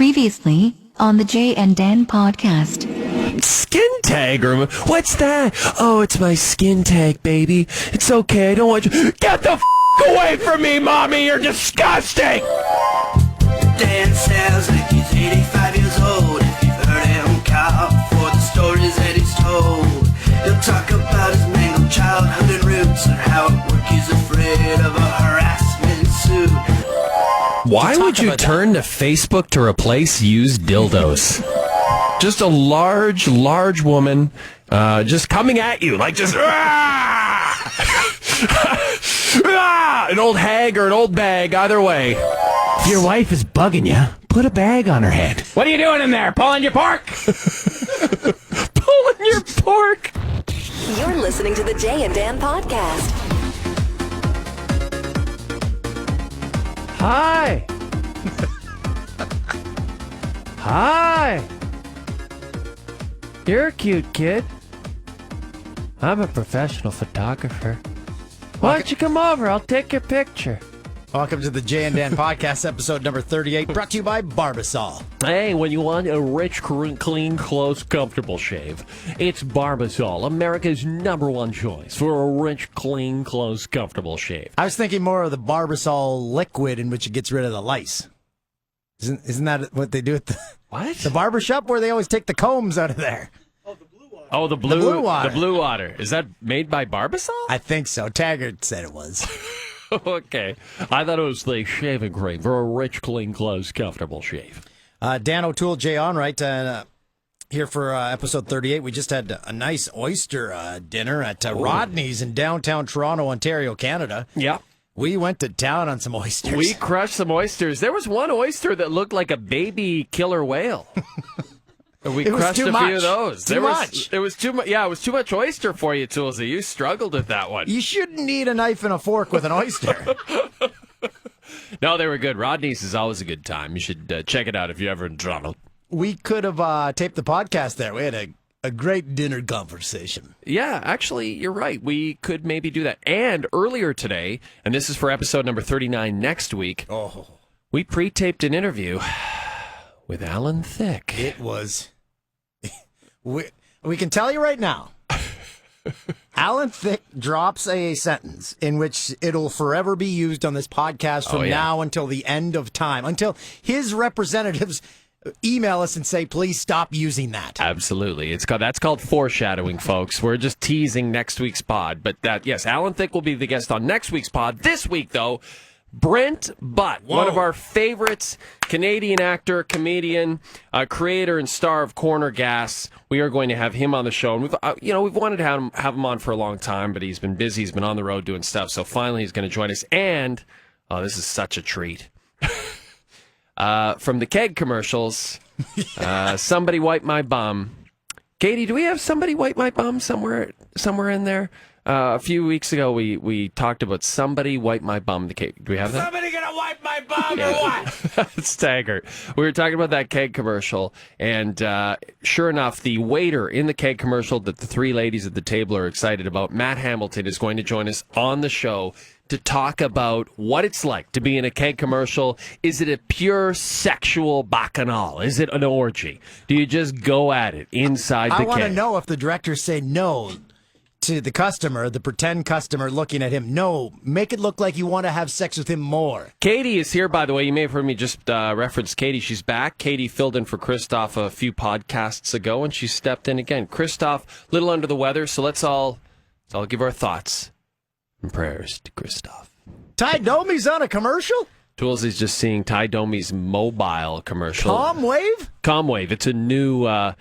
Previously on the Jay and Dan podcast. Skin tag room? What's that? Oh, it's my skin tag, baby. It's okay. I don't want you. Get the away from me, mommy. You're disgusting. Dan sounds like he's 85 years old. If you've heard him cop for the stories that he's told, he'll talk about his mangled childhood and roots and how at work he's afraid of a harassment suit. Why would you turn to Facebook to replace used dildos? Just a large woman just coming at you like just an old hag or an old bag, either way. If your wife is bugging you, put a bag on her head. What are you doing in there? Pulling your pork? Pulling your pork. You're listening to the Jay and Dan podcast. Hi. Hi. You're a cute kid. I'm a professional photographer. Why don't you come over? I'll take your picture. Welcome to the Jay and Dan podcast, episode number 38, brought to you by Barbasol. Hey, when you want a rich, clean, close, comfortable shave, it's Barbasol, America's #1 choice for a rich, clean, close, comfortable shave. I was thinking more of the Barbasol liquid in which it gets rid of the lice. Isn't that what they do at the barbershop where they always take the combs out of there? Oh, the blue water. The blue water. Is that made by Barbasol? I think so. Taggart said it was. Okay. I thought it was the shaving cream for a rich, clean, close, comfortable shave. Dan O'Toole, Jay Onright, here for episode 38. We just had a nice oyster dinner at Rodney's in downtown Toronto, Ontario, Canada. Yeah. We went to town on some oysters. We crushed some oysters. There was one oyster that looked like a baby killer whale. We crushed a few of those. Too much. It was too much. Yeah, it was too much oyster for you, Toolsy. You struggled with that one. You shouldn't need a knife and a fork with an oyster. No, they were good. Rodney's is always a good time. You should check it out if you're ever in Toronto. We could have taped the podcast there. We had a great dinner conversation. Yeah, actually, you're right. We could maybe do that. And earlier today, and this is for episode number 39 next week, we pre-taped an interview with Alan Thicke. It was... We can tell you right now, Alan Thicke drops a sentence in which it'll forever be used on this podcast from now until the end of time, until his representatives email us and say, please stop using that. Absolutely. That's called foreshadowing, folks. We're just teasing next week's pod. But yes, Alan Thicke will be the guest on next week's pod. This week, though, Brent Butt, one of our favorites, Canadian actor, comedian, creator, and star of Corner Gas. We are going to have him on the show, and we've wanted to have him on for a long time, but he's been busy. He's been on the road doing stuff, so finally he's going to join us. And this is such a treat. From the Keg commercials, Somebody Wipe My Bum. Katie, do we have Somebody Wipe My Bum somewhere in there? A few weeks ago, we talked about Somebody Wipe My Bum. The Keg. Do we have that? Somebody gonna wipe my bum or what? It's Taggart. We were talking about that Keg commercial, and sure enough, the waiter in the Keg commercial that the three ladies at the table are excited about, Matt Hamilton, is going to join us on the show to talk about what it's like to be in a Keg commercial. Is it a pure sexual bacchanal? Is it an orgy? Do you just go at it inside the Keg? I want to know if the directors say no to the customer, the pretend customer looking at him. No, make it look like you want to have sex with him more. Katie is here, by the way. You may have heard me just reference Katie. She's back. Katie filled in for Christoph a few podcasts ago, and she stepped in again. Christoph, a little under the weather, so let's all give our thoughts and prayers to Christoph. Ty Domi's on a commercial? Tools is just seeing Ty Domi's mobile commercial. Comwave? Comwave. It's a new, I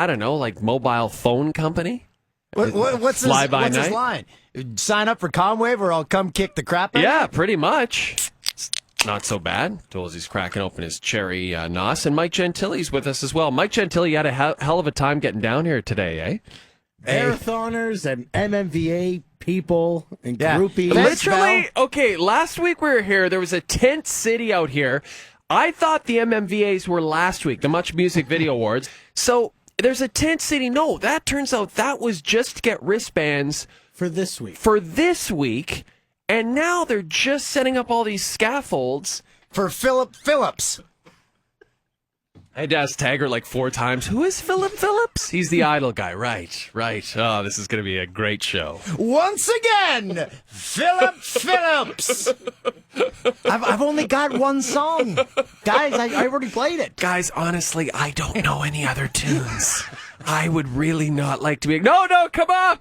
don't know, like mobile phone company. What's his line? Sign up for Comwave or I'll come kick the crap out of you? Yeah, pretty much. Not so bad. Tools, he's cracking open his cherry nos. And Mike Gentili's with us as well. Mike Gentili had a hell of a time getting down here today, eh? Marathoners and MMVA people and groupies. Literally, okay, last week we were here. There was a tent city out here. I thought the MMVAs were last week, the Much Music Video Awards. So there's a tent city. No, that turns out that was just to get wristbands for this week. And now they're just setting up all these scaffolds for Philip Phillips. I had to ask Taggart like 4 times, who is Philip Phillips? He's the Idol guy. Right. Oh, this is going to be a great show. Once again, Philip Phillips. I've only got one song. Guys, I already played it. Guys, honestly, I don't know any other tunes. I would really not like to be... No, come up.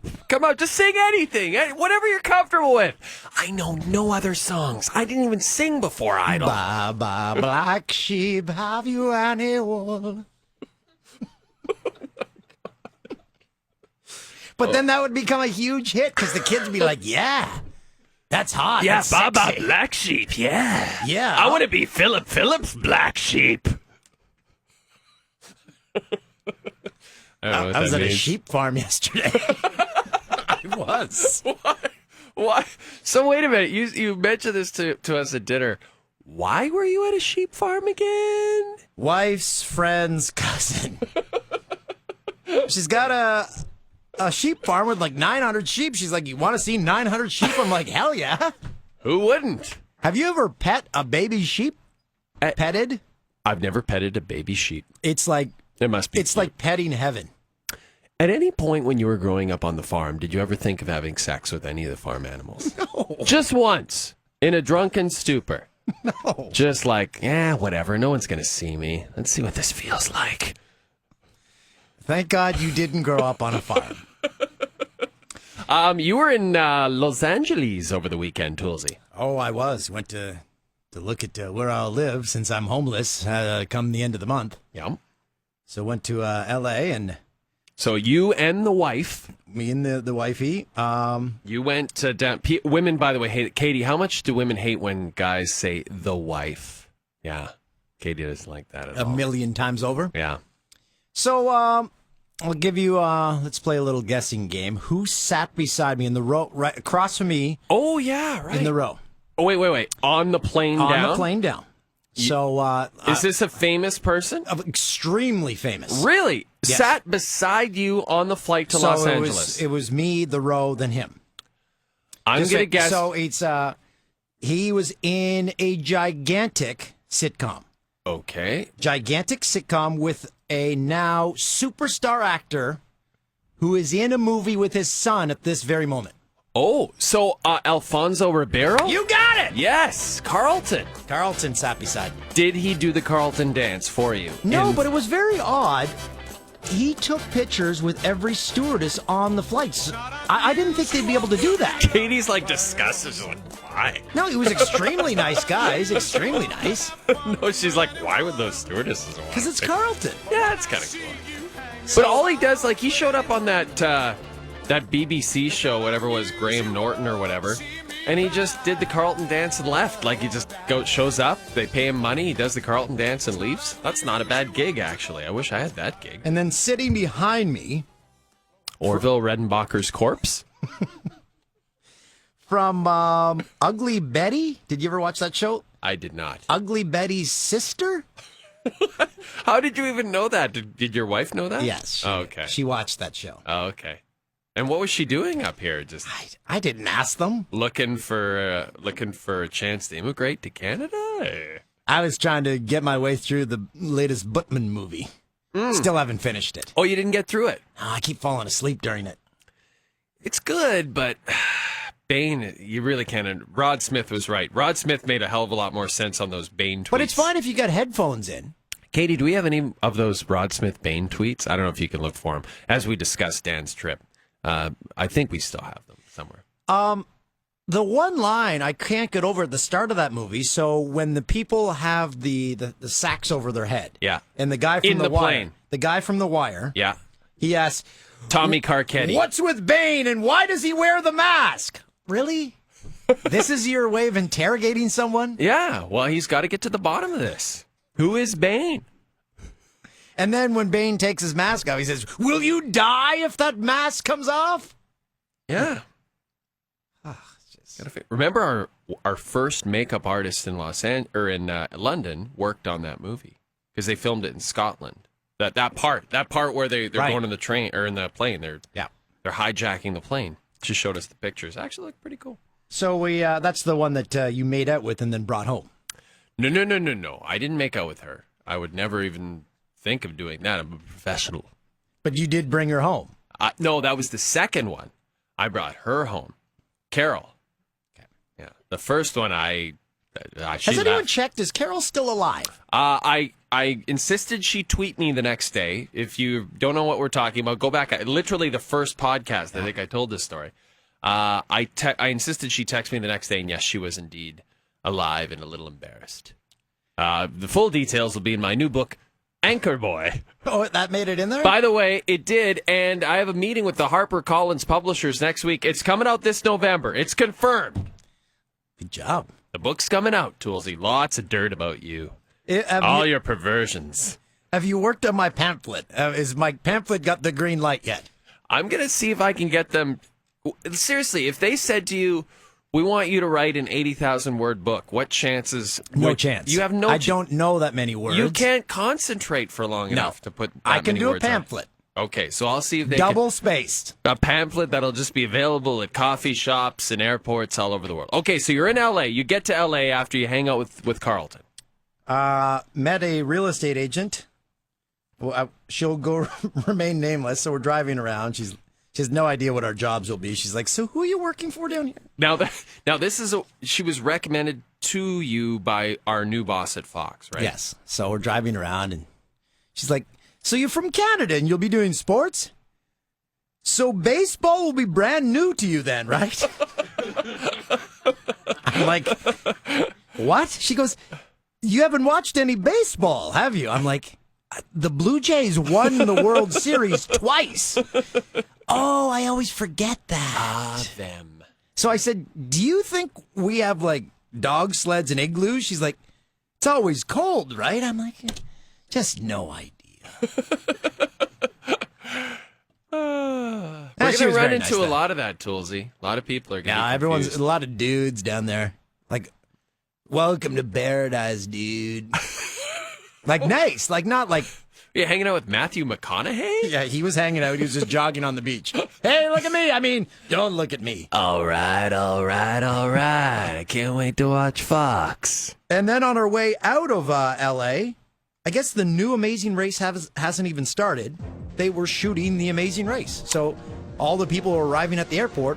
Just sing anything. Whatever you're comfortable with. I know no other songs. I didn't even sing before Idol. Ba, ba, black sheep, have you any wool? But then that would become a huge hit because the kids would be like, yeah, that's hot. Yeah, that's Baba sexy. Black Sheep, yeah. Yeah. I want to be Philip Phillips Black Sheep. I was at a sheep farm yesterday. I was. Why? So wait a minute. You mentioned this to us at dinner. Why were you at a sheep farm again? Wife's friend's cousin. She's got a sheep farm with like 900 sheep. She's like, you want to see 900 sheep? I'm like, hell yeah. Who wouldn't? Have you ever pet a baby sheep? Petted? I've never petted a baby sheep. It's like... It must be. It's like petting heaven. At any point when you were growing up on the farm, did you ever think of having sex with any of the farm animals? No. Just once, in a drunken stupor. No. Just like, whatever. No one's going to see me. Let's see what this feels like. Thank God you didn't grow up on a farm. You were in Los Angeles over the weekend, Toolsy. Oh, I was. Went to look at where I'll live since I'm homeless come the end of the month. Yeah. So went to L.A. and... So you and the wife... Me and the wifey. You went to down... Women, by the way, hate... Katie, how much do women hate when guys say the wife? Yeah. Katie doesn't like that at all. 1,000,000 times over. Yeah. So, I'll give you... let's play a little guessing game. Who sat beside me in the row, right across from me... Oh, yeah, right. In the row. Oh, wait. On the plane down? On the plane down. So, is this a famous person? Extremely famous. Really? Yes. Sat beside you on the flight to Los Angeles? It was me, the row, then him. I'm going to guess. So it's he was in a gigantic sitcom. Okay. Gigantic sitcom with a now superstar actor who is in a movie with his son at this very moment. Oh, so Alfonso Ribeiro? You got it! Yes, Carlton. Carlton sat beside me. Did he do the Carlton dance for you? No, but it was very odd. He took pictures with every stewardess on the flights. I didn't think they'd be able to do that. Katie's like disgusted. She's like, why? No, he was extremely nice guy. He's extremely nice. No, she's like, why would those stewardesses want? Because it's Carlton. Yeah, it's kind of cool. But all he does, like, he showed up on that BBC show, whatever it was, Graham Norton or whatever, and he just did the Carlton dance and left. Like, he just shows up, they pay him money, he does the Carlton dance and leaves. That's not a bad gig, actually. I wish I had that gig. And then sitting behind me... Orville Redenbacher's corpse? From Ugly Betty. Did you ever watch that show? I did not. Ugly Betty's sister? How did you even know that? Did your wife know that? Yes. Okay. She watched that show. Oh, okay. And what was she doing up here? Just I didn't ask them. Looking for a chance to immigrate to Canada? I was trying to get my way through the latest Buttman movie. Still haven't finished it. Oh, you didn't get through it? No, I keep falling asleep during it. It's good, but Bane, you really can't. Rod Smith was right. Rod Smith made a hell of a lot more sense on those Bane tweets. But it's fine if you got headphones in. Katie, do we have any of those Rod Smith Bane tweets? I don't know if you can look for them. As we discussed Dan's trip, I think we still have them somewhere. The one line I can't get over at the start of that movie. So when the people have the sacks over their head, yeah, and the guy from in the Wire, plane, the guy from The Wire, yeah, he asks Tommy Carcetti, "What's with Bane and why does he wear the mask?" Really? This is your way of interrogating someone? Yeah. Well, he's got to get to the bottom of this. Who is Bane? And then when Bane takes his mask off, he says, "Will you die if that mask comes off?" Yeah. Remember our first makeup artist in London worked on that movie because they filmed it in Scotland. That part where they're right. going on the train or in the plane. They're hijacking the plane. She showed us the pictures. Actually looked pretty cool. So that's the one that you made out with and then brought home. No. I didn't make out with her. I would never even think of doing that. I'm a professional. But you did bring her home. No, that was the second one. I brought her home. Carol. Okay. Yeah. The first one, she Has anyone left. checked? Is Carol still alive? I insisted she tweet me the next day. If you don't know what we're talking about, go back. Literally the first podcast, I think I told this story. I insisted she text me the next day, and yes, she was indeed alive and a little embarrassed. The full details will be in my new book, Anchor Boy. Oh, that made it in there? By the way, it did, and I have a meeting with the HarperCollins publishers next week. It's coming out this November. It's confirmed. Good job. The book's coming out, Toolsy. Lots of dirt about you. All your perversions. Have you worked on my pamphlet? Is my pamphlet got the green light yet? I'm going to see if I can get them. Seriously, if they said to you, we want you to write an 80,000-word book, what chances? No chance. You have no I don't know that many words. You can't concentrate for long enough to put that I can many do a words on. pamphlet. Okay, so I'll see if they Double spaced. a pamphlet that'll just be available at coffee shops and airports all over the world. Okay, so you're in L.A. You get to L.A. after you hang out with Carlton. Met a real estate agent. Well, she'll go remain nameless, so we're driving around. She has no idea what our jobs will be. She's like, so who are you working for down here? Now this is she was recommended to you by our new boss at Fox, right? Yes. So we're driving around, and she's like, so you're from Canada, and you'll be doing sports? So baseball will be brand new to you then, right? I'm like, what? She goes, you haven't watched any baseball, have you? I'm like, the Blue Jays won the World Series twice. Oh, I always forget that. Them. So I said, do you think we have like dog sleds and igloos? She's like, it's always cold, right? I'm like, just no idea. We're going to run into a lot of that, Toolsy. A lot of people are going to be everyone's confused. a lot of dudes down there. Like, welcome to paradise, dude. Like, nice. Like, not like... You're hanging out with Matthew McConaughey? Yeah, he was hanging out. He was just jogging on the beach. Hey, look at me. I mean, don't look at me. All right. I can't wait to watch Fox. And then on our way out of L.A., I guess the new Amazing Race hasn't even started. They were shooting the Amazing Race. So all the people are arriving at the airport.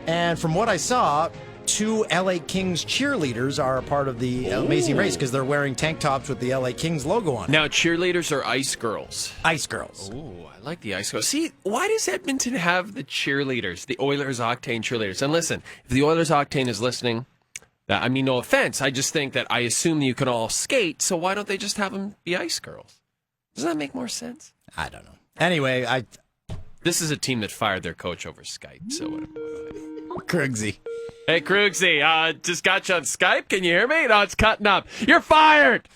And from what I saw, 2 LA Kings cheerleaders are a part of the Amazing Race because they're wearing tank tops with the LA Kings logo on it. Now, cheerleaders are ice girls. Ice girls. Ooh, I like the ice girls. See, why does Edmonton have the cheerleaders, the Oilers Octane cheerleaders? And listen, if the Oilers Octane is listening, I mean, no offense. I just think that I assume you can all skate, so why don't they just have them be ice girls? Doesn't that make more sense? I don't know. Anyway, This is a team that fired their coach over Skype, so whatever. Krugsy. Hey, Krugsy, just got you on Skype. Can you hear me? No, it's cutting up. You're fired.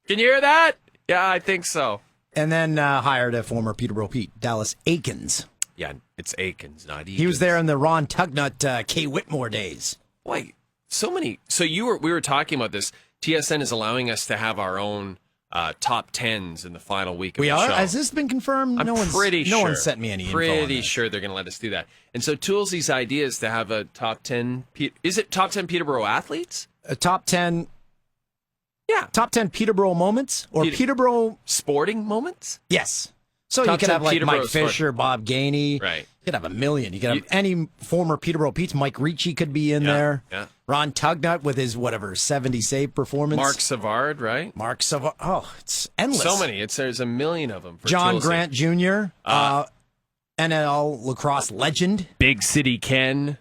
Can you hear that? Yeah, I think so. And then hired a former Peterborough Pete, Dallas Aikens. Yeah, it's Aikens, not Eakins. He was there in the Ron Tugnut, Kay Whitmore days. Wait, so many. So we were talking about this. TSN is allowing us to have our own top 10s in the final week of We the are? show. Has this been confirmed? I'm No one sent me any info on Pretty this. sure they're going to let us do that. And so Toolsy's idea is to have a top 10. Is it top 10 Peterborough athletes? A top 10. Yeah. Top 10 Peterborough moments? Or Peterborough. Sporting moments? Yes. So Top you could 10 have like Peterborough Mike Fisher, Bob Gainey. Right. You could have a million. You could have any former Peterborough Petes. Mike Ricci could be in there. Yeah. Ron Tugnut with his, 70 save performance. Mark Savard, right? Mark Savard. Oh, it's endless. So many. There's a million of them. For John Toolsy. Grant Jr., NL lacrosse legend. Big City Ken.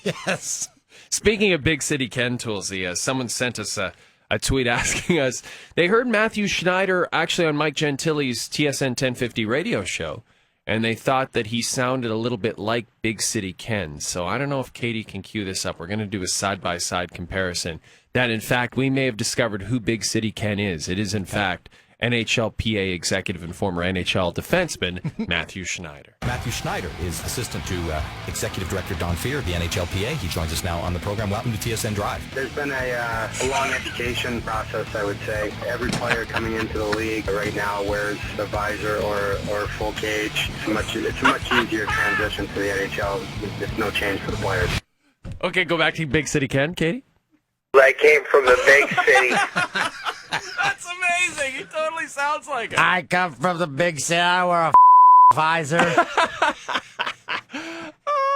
Yes. Speaking of Big City Ken, Toolsy, someone sent us a tweet asking us, they heard Matthew Schneider actually on Mike Gentili's TSN 1050 radio show, and they thought that he sounded a little bit like Big City Ken. So I don't know if Katie can cue this up. We're going to do a side-by-side comparison that, in fact, we may have discovered who Big City Ken is. It is, in fact, NHLPA executive and former NHL defenseman Matthew Schneider. Matthew Schneider is assistant to Executive Director Don Fear of the NHLPA. He joins us now on the program. Welcome to TSN Drive. There's been a long education process, I would say. Every player coming into the league right now wears a visor or full cage. It's a much easier transition to the NHL. It's no change for the players. Okay, go back to Big City Ken, Katie. I came from the big city. That's amazing. He totally sounds like it. I come from the big city. I wear a visor.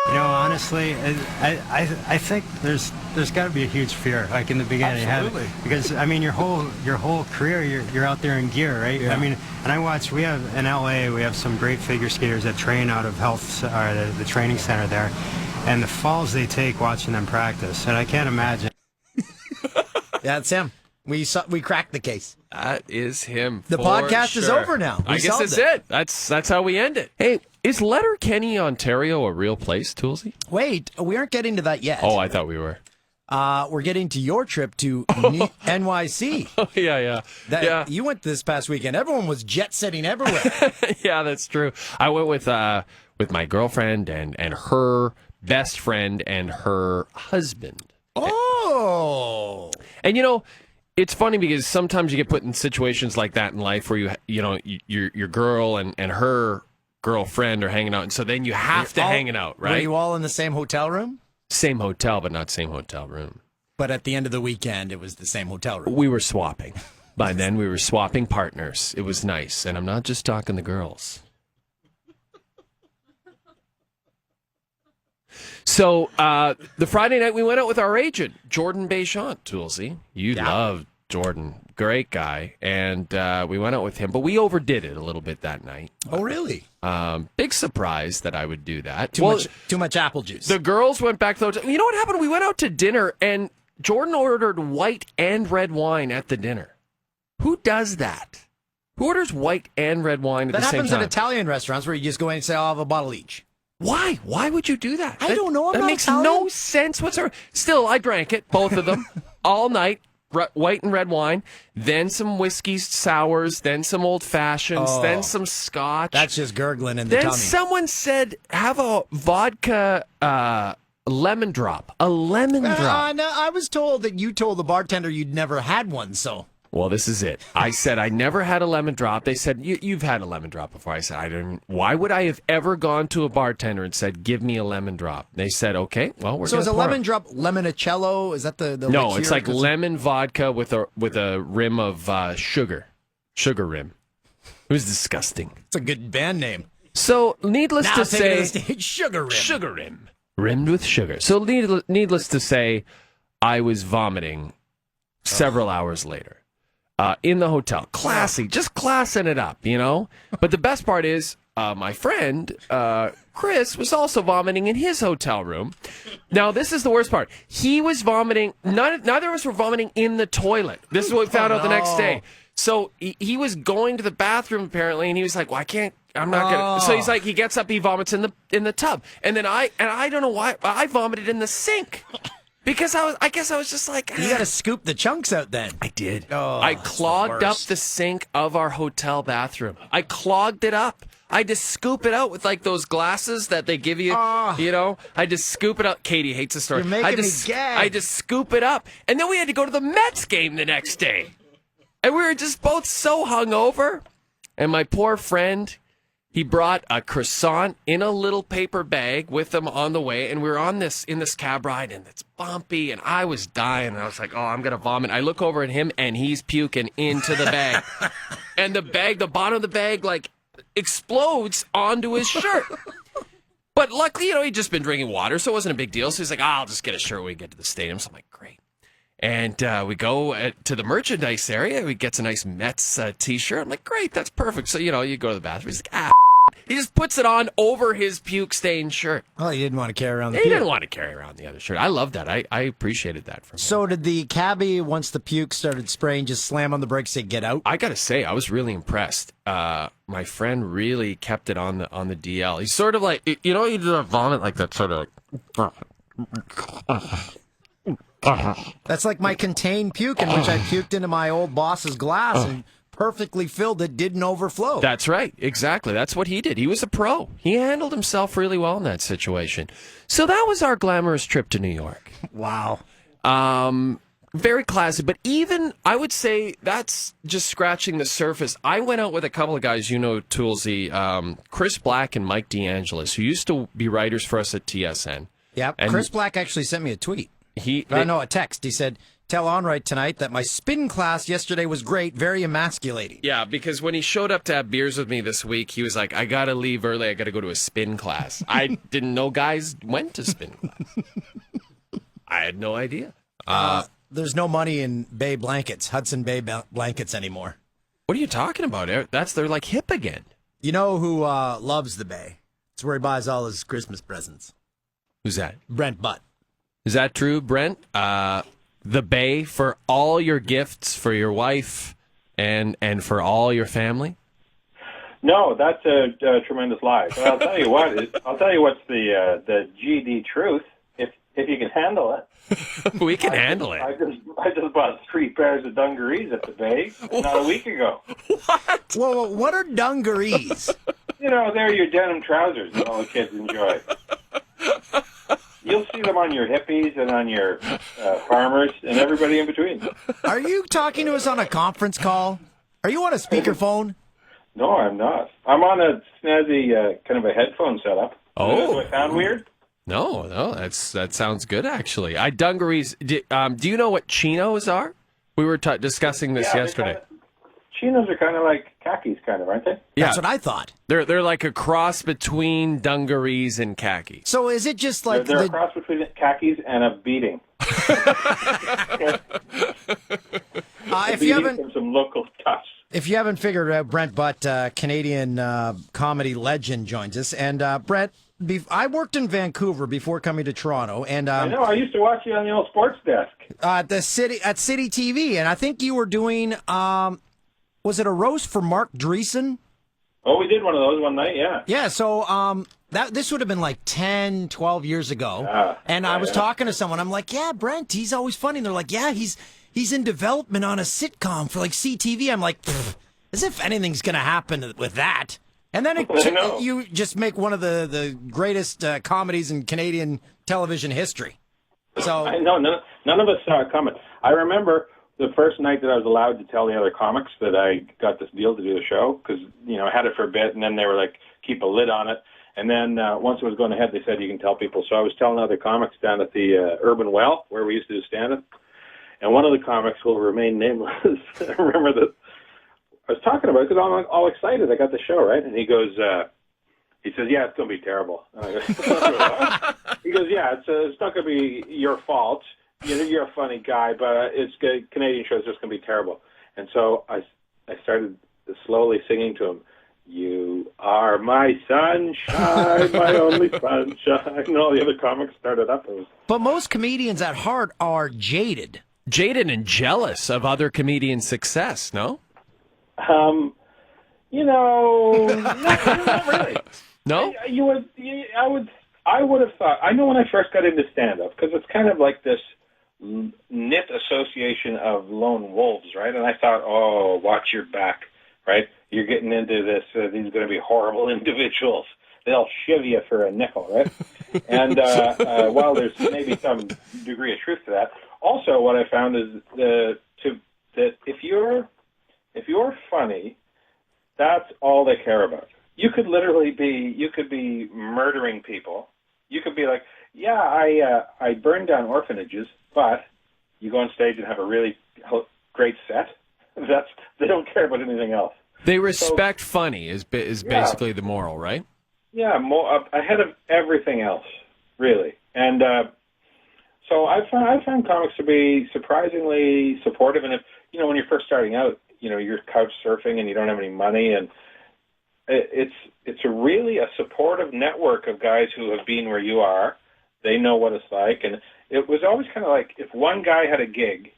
You know, honestly, I think there's got to be a huge fear, like in the beginning. Absolutely. Because I mean, your whole career, you're out there in gear, right? Yeah. I mean, and I watch. We have in LA, we have some great figure skaters that train out of the training center there, and the falls they take watching them practice, and I can't imagine. Yeah, it's him. We cracked the case. That is him. The for podcast is sure. over now. I guess that's it. That's how we end it. Hey, is Letterkenny, Ontario a real place, Toolsy? Wait, we aren't getting to that yet. Oh, I thought we were. We're getting to your trip to NYC. Oh, yeah. You went this past weekend. Everyone was jet setting everywhere. Yeah, that's true. I went with my girlfriend and her best friend and her husband. Oh. And you know, it's funny because sometimes you get put in situations like that in life where your girl and her girlfriend are hanging out, and so then you have to hang it out, right? Were you all in the same hotel room? Same hotel, but not same hotel room. But at the end of the weekend, it was the same hotel room. We were swapping. By then, we were swapping partners. It was nice, and I'm not just talking the girls. So the Friday night, we went out with our agent, Jordan Béchant, Toolsy. You love Jordan. Great guy. And we went out with him, but we overdid it a little bit that night. Oh, really? Big surprise that I would do that. Too much apple juice. The girls went back to the hotel. You know what happened? We went out to dinner, and Jordan ordered white and red wine at the dinner. Who does that? Who orders white and red wine at the same time? That happens at Italian restaurants where you just go in and say, I'll have a bottle each. Why? Why would you do that? I don't know. That makes no sense whatsoever. Still, I drank it, both of them, all night. White and red wine, then some whiskey sours, then some old fashions, then some scotch. That's just gurgling in the tummy. Then someone said, have a vodka lemon drop. A lemon drop. No, I was told that you told the bartender you'd never had one, so. Well, this is it. I said, I never had a lemon drop. They said, you've had a lemon drop before. I said, I didn't. Why would I have ever gone to a bartender and said, give me a lemon drop? They said, okay, well, we're going to So is a lemon drop lemoncello? Is that the No, liqueur? it's like lemon vodka with a rim of sugar rim. It was disgusting. It's a good band name. So, needless to say, the stage, Sugar Rim. Sugar Rim. Rimmed with sugar. So, needless to say, I was vomiting several hours later. In the hotel. Classy. Just classing it up, you know? But the best part is, my friend, Chris, was also vomiting in his hotel room. Now, this is the worst part. He was vomiting. Neither of us were vomiting in the toilet. This is what we found out the next day. So he was going to the bathroom, apparently, and he was like, well, I'm not going to. So he's like, he gets up, he vomits in the tub. And then I don't know why, I vomited in the sink. Because I guess I was just like... You got to scoop the chunks out then. I did. I clogged up the sink of our hotel bathroom. I clogged it up. I had to scoop it out with like those glasses that they give you, you know? I had to scoop it up. Katie hates the story. You're making me gag. I had to scoop it up. And then we had to go to the Mets game the next day. And we were just both so hungover. And my poor friend... He brought a croissant in a little paper bag with him on the way, and we were in this cab ride, and it's bumpy, and I was dying, and I was like, oh, I'm going to vomit. I look over at him, and he's puking into the bag. And the bottom of the bag, like, explodes onto his shirt. But luckily, you know, he'd just been drinking water, so it wasn't a big deal. So he's like, I'll just get a shirt when we get to the stadium. So I'm like, great. And we go to the merchandise area. He gets a nice Mets T-shirt. I'm like, great, that's perfect. So, you know, you go to the bathroom. He's like, He just puts it on over his puke-stained shirt. Oh, he didn't want to carry around the puke. He didn't want to carry around the other shirt. I love that. I appreciated that from him. So did the cabbie, once the puke started spraying, just slam on the brakes, say, get out? I got to say, I was really impressed. My friend really kept it on the DL. He's sort of like, you know, you do a vomit like that, sort of like... That's like my contained puke in which I puked into my old boss's glass and perfectly filled it, didn't overflow. That's right. Exactly. That's what he did. He was a pro. He handled himself really well in that situation. So that was our glamorous trip to New York. Wow. Very classy. But even, I would say, that's just scratching the surface. I went out with a couple of guys, you know, Toolsy, Chris Black and Mike DeAngelis, who used to be writers for us at TSN. Yep. And Chris Black actually sent me a tweet. A text. He said, tell Onright tonight that my spin class yesterday was great, very emasculating. Yeah, because when he showed up to have beers with me this week, he was like, I got to leave early. I got to go to a spin class. I didn't know guys went to spin class. I had no idea. There's no money in Bay blankets, Hudson Bay blankets anymore. What are you talking about, Eric? They're like hip again. You know who loves the Bay? It's where he buys all his Christmas presents. Who's that? Brent Butt. Is that true, Brent? The Bay for all your gifts for your wife and for all your family? No, that's a tremendous lie. But I'll tell you what. I'll tell you what's the GD truth. If you can handle it, we can handle it. I just bought 3 pairs of dungarees at the Bay not a week ago. What? Whoa, what are dungarees? They're your denim trousers that all the kids enjoy. You'll see them on your hippies and on your farmers and everybody in between. Are you talking to us on a conference call? Are you on a speakerphone? No, I'm not. I'm on a snazzy kind of a headphone setup. Oh. Does it sound weird? No, that sounds good, actually. Dungarees, do you know what chinos are? We were discussing this yesterday. Chinos are kind of like khakis, aren't they? Yeah. That's what I thought. They're like a cross between dungarees and khaki. So is it just like they're a cross between khakis and a beating? If you haven't from some local touch. If you haven't figured it out, Brent Butt, Canadian comedy legend, joins us. And Brent, I worked in Vancouver before coming to Toronto, and I know. I used to watch you on the old sports desk at City TV, and I think you were doing. Was it a roast for Mark Dreesen? Oh, we did one of those one night, yeah. Yeah, so this would have been like 10, 12 years ago. And I was talking to someone. I'm like, yeah, Brent, he's always funny. And they're like, yeah, he's in development on a sitcom for like CTV. I'm like, as if anything's going to happen with that. And then you just make one of the greatest comedies in Canadian television history. So I know, none of us saw it coming. I remember the first night that I was allowed to tell the other comics that I got this deal to do the show, because I had it for a bit, and then they were like, keep a lid on it. And then once it was going ahead, they said you can tell people. So I was telling other comics down at the Urban Well, where we used to do stand-up, and one of the comics will remain nameless. I remember that I was talking about it because I'm all excited. I got the show, right? And he goes, he says, yeah, it's going to be terrible. And I go, what? He goes, yeah, it's not going to be your fault. You're a funny guy, but it's good. Canadian show's just going to be terrible. And so I started slowly singing to him, you are my sunshine, my only sunshine. And all the other comics started up. But most comedians at heart are jaded. Jaded and jealous of other comedians' success, no? Not really. No? I would have thought, I know when I first got into stand-up, because it's kind of like this knit association of lone wolves, right? And I thought, oh, watch your back, right? You're getting into this, these are going to be horrible individuals. They'll shiv you for a nickel, right? And while there's maybe some degree of truth to that, also what I found is that if you're funny, that's all they care about. You could be murdering people. You could be like, yeah, I burned down orphanages, but you go on stage and have a really great set. They don't care about anything else. They respect funny is basically the moral, right? Yeah, more ahead of everything else, really. And so I found comics to be surprisingly supportive. And if when you're first starting out, you're couch surfing and you don't have any money, and it's really a supportive network of guys who have been where you are. They know what it's like, and it was always kind of like if one guy had a gig,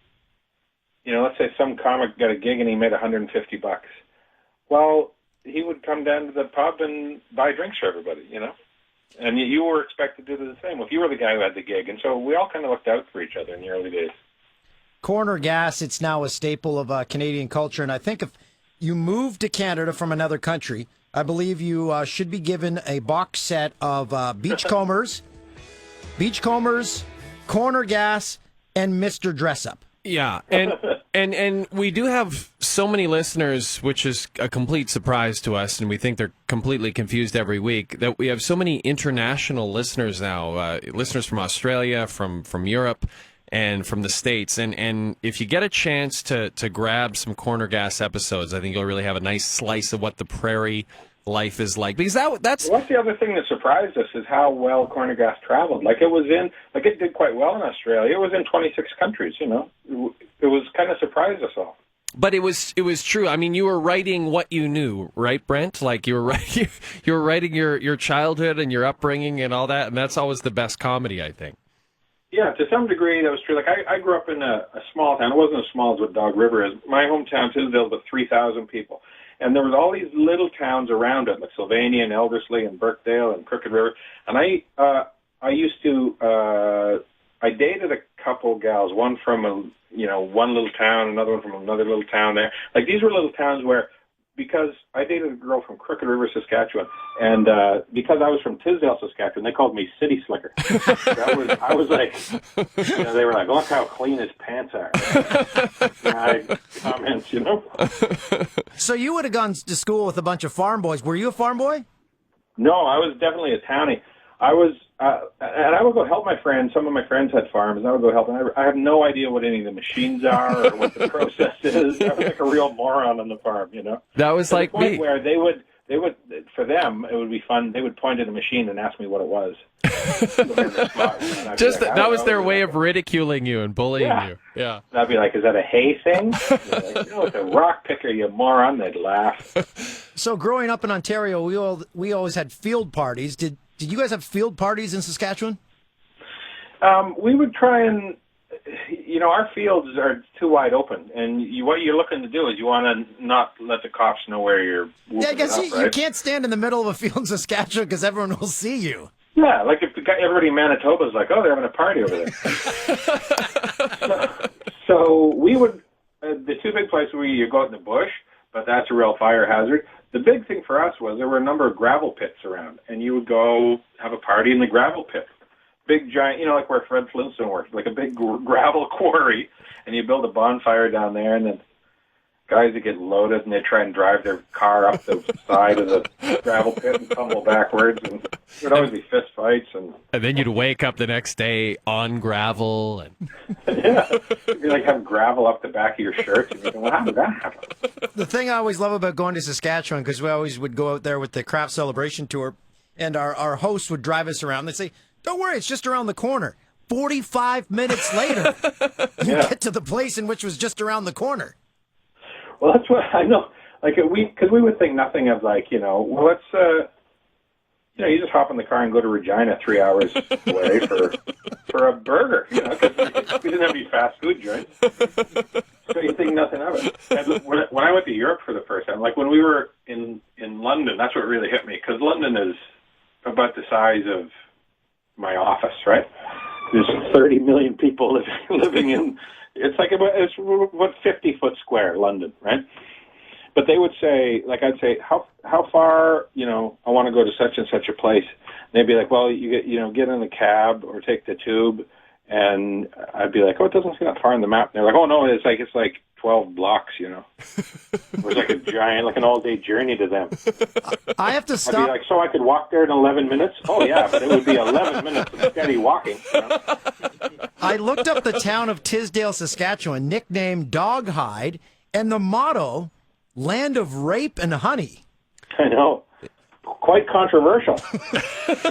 let's say some comic got a gig and he made $150. Well, he would come down to the pub and buy drinks for everybody, and you were expected to do the same if you were the guy who had the gig. And so we all kind of looked out for each other in the early days. Corner gas, it's now a staple of Canadian culture, and I think if you move to Canada from another country, I believe you should be given a box set of Beachcombers, Corner Gas, and Mr. Dress Up. Yeah, and we do have so many listeners, which is a complete surprise to us, and we think they're completely confused every week, that we have so many international listeners now, listeners from Australia, from Europe, and from the States. And if you get a chance to grab some Corner Gas episodes, I think you'll really have a nice slice of what the prairie life is like. Because that's what's the other thing that surprised us is how well Corner Gas traveled. It did quite well in Australia. It was in 26 countries. It was kind of surprised us all. But it was true. I mean, you were writing what you knew, right, Brent? Like you were writing your childhood and your upbringing and all that, and that's always the best comedy, I think. Yeah, to some degree that was true. Like I grew up in a small town. It wasn't as small as what Dog River is. My hometown, Tisdale, was 3,000 people. And there was all these little towns around it, like Sylvania and Elderslie and Birkdale and Crooked River. And I dated a couple gals, one from one little town, another one from another little town there. Like these were little towns where, because I dated a girl from Crooked River, Saskatchewan, and because I was from Tisdale, Saskatchewan, they called me City Slicker. I was like, they were like, look how clean his pants are. My comments, So you would have gone to school with a bunch of farm boys. Were you a farm boy? No, I was definitely a townie. I was, and I would go help my friends. Some of my friends had farms, and I would go help them. I have no idea what any of the machines are or what the process is. I was like a real moron on the farm, That was to like the point me. Where they would, for them, it would be fun. They would point at a machine and ask me what it was. That was their way of ridiculing you and bullying you. Yeah. I'd be like, is that a hay thing? Like, no, it's a rock picker, you moron. They'd laugh. So growing up in Ontario, we always had field parties. Did you guys have field parties in Saskatchewan? We would try and, our fields are too wide open, and what you're looking to do is you want to not let the cops know where you're. Yeah, I guess you can't stand in the middle of a field in Saskatchewan because everyone will see you. Yeah, like if everybody in Manitoba is like, oh, they're having a party over there. so we would, the two big places where you go out in the bush, but that's a real fire hazard. The big thing for us was there were a number of gravel pits around, and you would go have a party in the gravel pit. Big giant, like where Fred Flintstone worked, like a big gravel quarry, and you build a bonfire down there, and then guys that get loaded and they try and drive their car up the side of the gravel pit and tumble backwards, and there'd always be fist fights. And then you'd wake up the next day on gravel. And yeah, you'd like have gravel up the back of your shirt, and you think, well, how did that happen? The thing I always love about going to Saskatchewan, because we always would go out there with the Craft Celebration Tour, and our host would drive us around. They'd say, don't worry, it's just around the corner. 45 minutes later, you get to the place in which was just around the corner. Well, that's what I know. Like because we would think nothing of like, well, let's, you just hop in the car and go to Regina 3 hours away for a burger, because we didn't have any fast food joints. So you think nothing of it. And when I went to Europe for the first time, like when we were in London, that's what really hit me, because London is about the size of my office, right? There's 30 million people living in. It's what 50-foot square, London, right? But they would say, like I'd say, how far, I want to go to such and such a place. And they'd be like, well, you get in a cab or take the tube, and I'd be like, oh, it doesn't seem that far on the map. And they're like, oh no, it's like 12 blocks, It was like a giant, like an all-day journey to them. I have to stop. I'd be like, so I could walk there in 11 minutes? Oh yeah, but it would be 11 minutes of steady walking. I looked up the town of Tisdale, Saskatchewan, nicknamed Doghide, and the motto, land of rape and honey. I know. Quite controversial.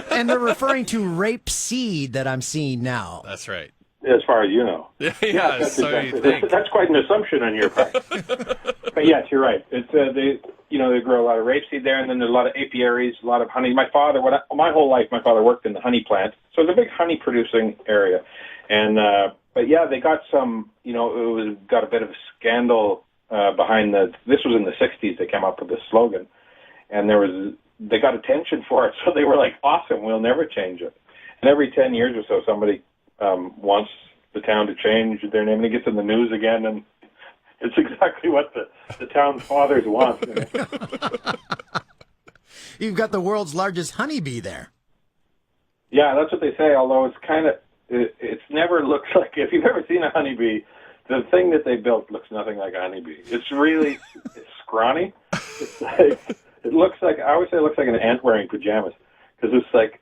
And they're referring to rape seed that I'm seeing now. That's right. As far as you know. Yeah, that's quite an assumption on your part. But yes, you're right. It's they grow a lot of rapeseed there, and then there's a lot of apiaries, a lot of honey. My whole life, my father worked in the honey plant, so it's a big honey producing area. And but yeah, they got some. Got a bit of a scandal behind this was in the '60s. They came up with this slogan, and they got attention for it, so they were like, awesome, we'll never change it. And every 10 years or so, somebody wants the town to change their name, and it gets in the news again, and it's exactly what the town's fathers want. You've got the world's largest honeybee there. Yeah, that's what they say, although it's never looked like, if you've ever seen a honeybee, the thing that they built looks nothing like a honeybee. It's scrawny. It looks like, I always say it looks like an ant wearing pajamas, because it's like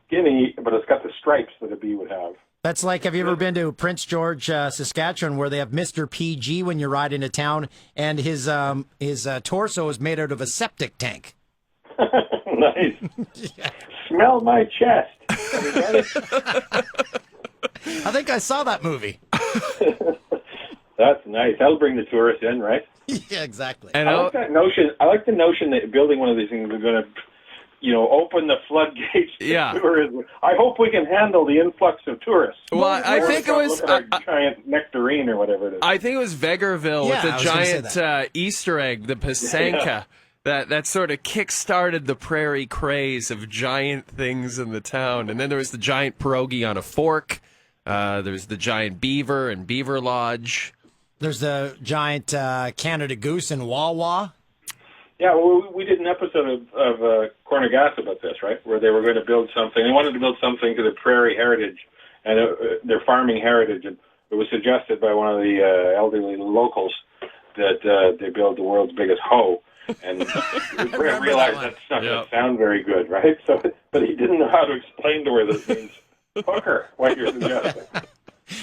skinny, but it's got the stripes that a bee would have. That's like, have you ever been to Prince George, Saskatchewan, where they have Mr. PG when you ride into town, and his torso is made out of a septic tank? Nice. Smell my chest. I think I saw that movie. That's nice. That'll bring the tourists in, right? Yeah, exactly. And I like that notion. I like the notion that building one of these things is going to, open the floodgates to tourism. I hope we can handle the influx of tourists. Well, I think it was a giant nectarine or whatever it is. I think it was Vegreville with the giant Easter egg, the Pasanka. Yeah. That sort of kick-started the prairie craze of giant things in the town. And then there was the giant pierogi on a fork. There's the giant beaver and Beaver Lodge. There's the giant Canada Goose in Wawa. Yeah, well, we did an episode of Corner Gas about this, right? Where they were going to build something. They wanted to build something to the prairie heritage and their farming heritage. And it was suggested by one of the elderly locals that they build the world's biggest hoe. And we realized that's not going to sound very good, right? So, but he didn't know how to explain to her that it means hooker, what you're suggesting.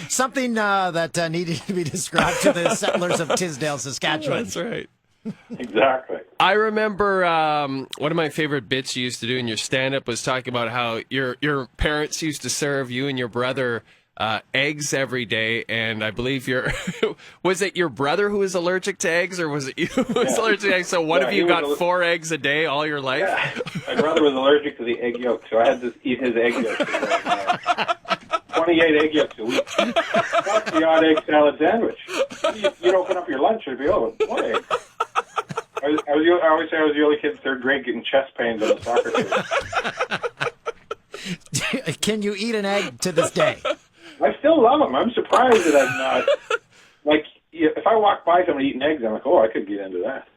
Something that needed to be described to the settlers of Tisdale, Saskatchewan. That's right. Exactly. I remember one of my favorite bits you used to do in your stand-up was talking about how your parents used to serve you and your brother eggs every day, and I believe was it your brother who was allergic to eggs, or was it you who was allergic to eggs? So one of you got 4 eggs a day all your life? Yeah. My brother was allergic to the egg yolk, so I had to eat his egg yolk. 28 egg yolks a week. Plus the odd egg salad sandwich. You'd open up your lunch, it'd be, one egg. I always say I was the only kid in 3rd grade getting chest pains on the soccer field. Can you eat an egg to this day? I still love them. I'm surprised that I'm not. Like, if I walk by somebody eating eggs, I'm like, I could get into that.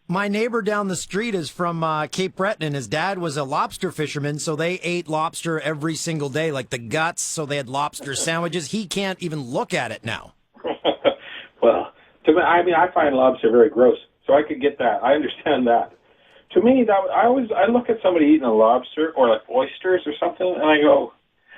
My neighbor down the street is from Cape Breton, and his dad was a lobster fisherman, so they ate lobster every single day, like the guts, so they had lobster sandwiches. He can't even look at it now. Well, I find lobster very gross, so I could get that. I understand that. To me, I look at somebody eating a lobster or like oysters or something, and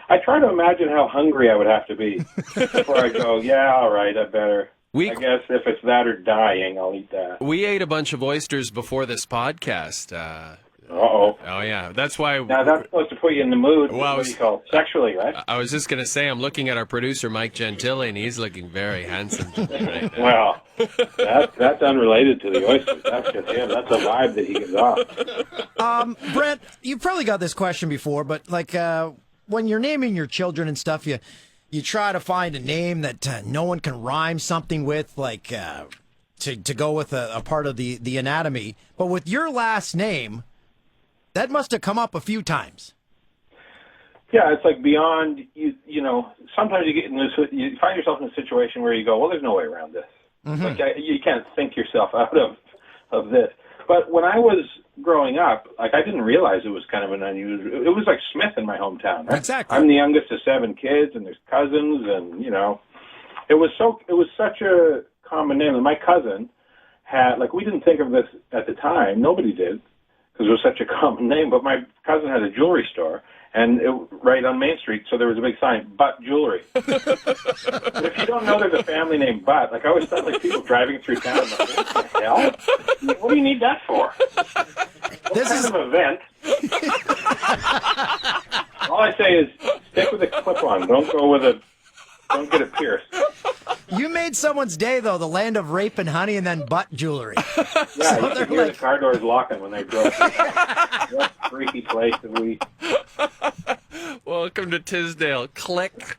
I try to imagine how hungry I would have to be before I go, yeah, all right, I better. I guess if it's that or dying, I'll eat that. We ate a bunch of oysters before this podcast. Uh-oh. Oh, yeah. That's why... Now, that's supposed to put you in the mood, what do you call it, sexually, right? I was just going to say, I'm looking at our producer, Mike Gentile, and he's looking very handsome right now. Well, that's unrelated to the oysters. That's just him. That's a vibe that he gives off. Brent, you've probably got this question before, but like when you're naming your children and stuff, you try to find a name that no one can rhyme something with, like to go with a part of the anatomy. But with your last name, that must have come up a few times. Yeah, it's like beyond, sometimes you find yourself in a situation where you go, well, there's no way around this. Mm-hmm. Like you can't think yourself out of this. But when I was growing up, like I didn't realize it was kind of an unusual. It was like Smith in my hometown. Right? Exactly. I'm the youngest of 7 kids, and there's cousins, and it was such a common name. And my cousin had, like, we didn't think of this at the time. Nobody did, because it was such a common name. But my cousin had a jewelry store, and right on Main Street, so there was a big sign, Butt Jewelry. But if you don't know there's a family named Butt, like I always thought, like people driving through town, like, what the hell? What do you need that for? What kind of event? All I say is stick with a clip-on. Don't get it pierced. You made someone's day, though, the land of rape and honey and then butt jewelry. Yeah, so you can hear the car doors locking when they drove. What a freaky place that we... Welcome to Tisdale. Click.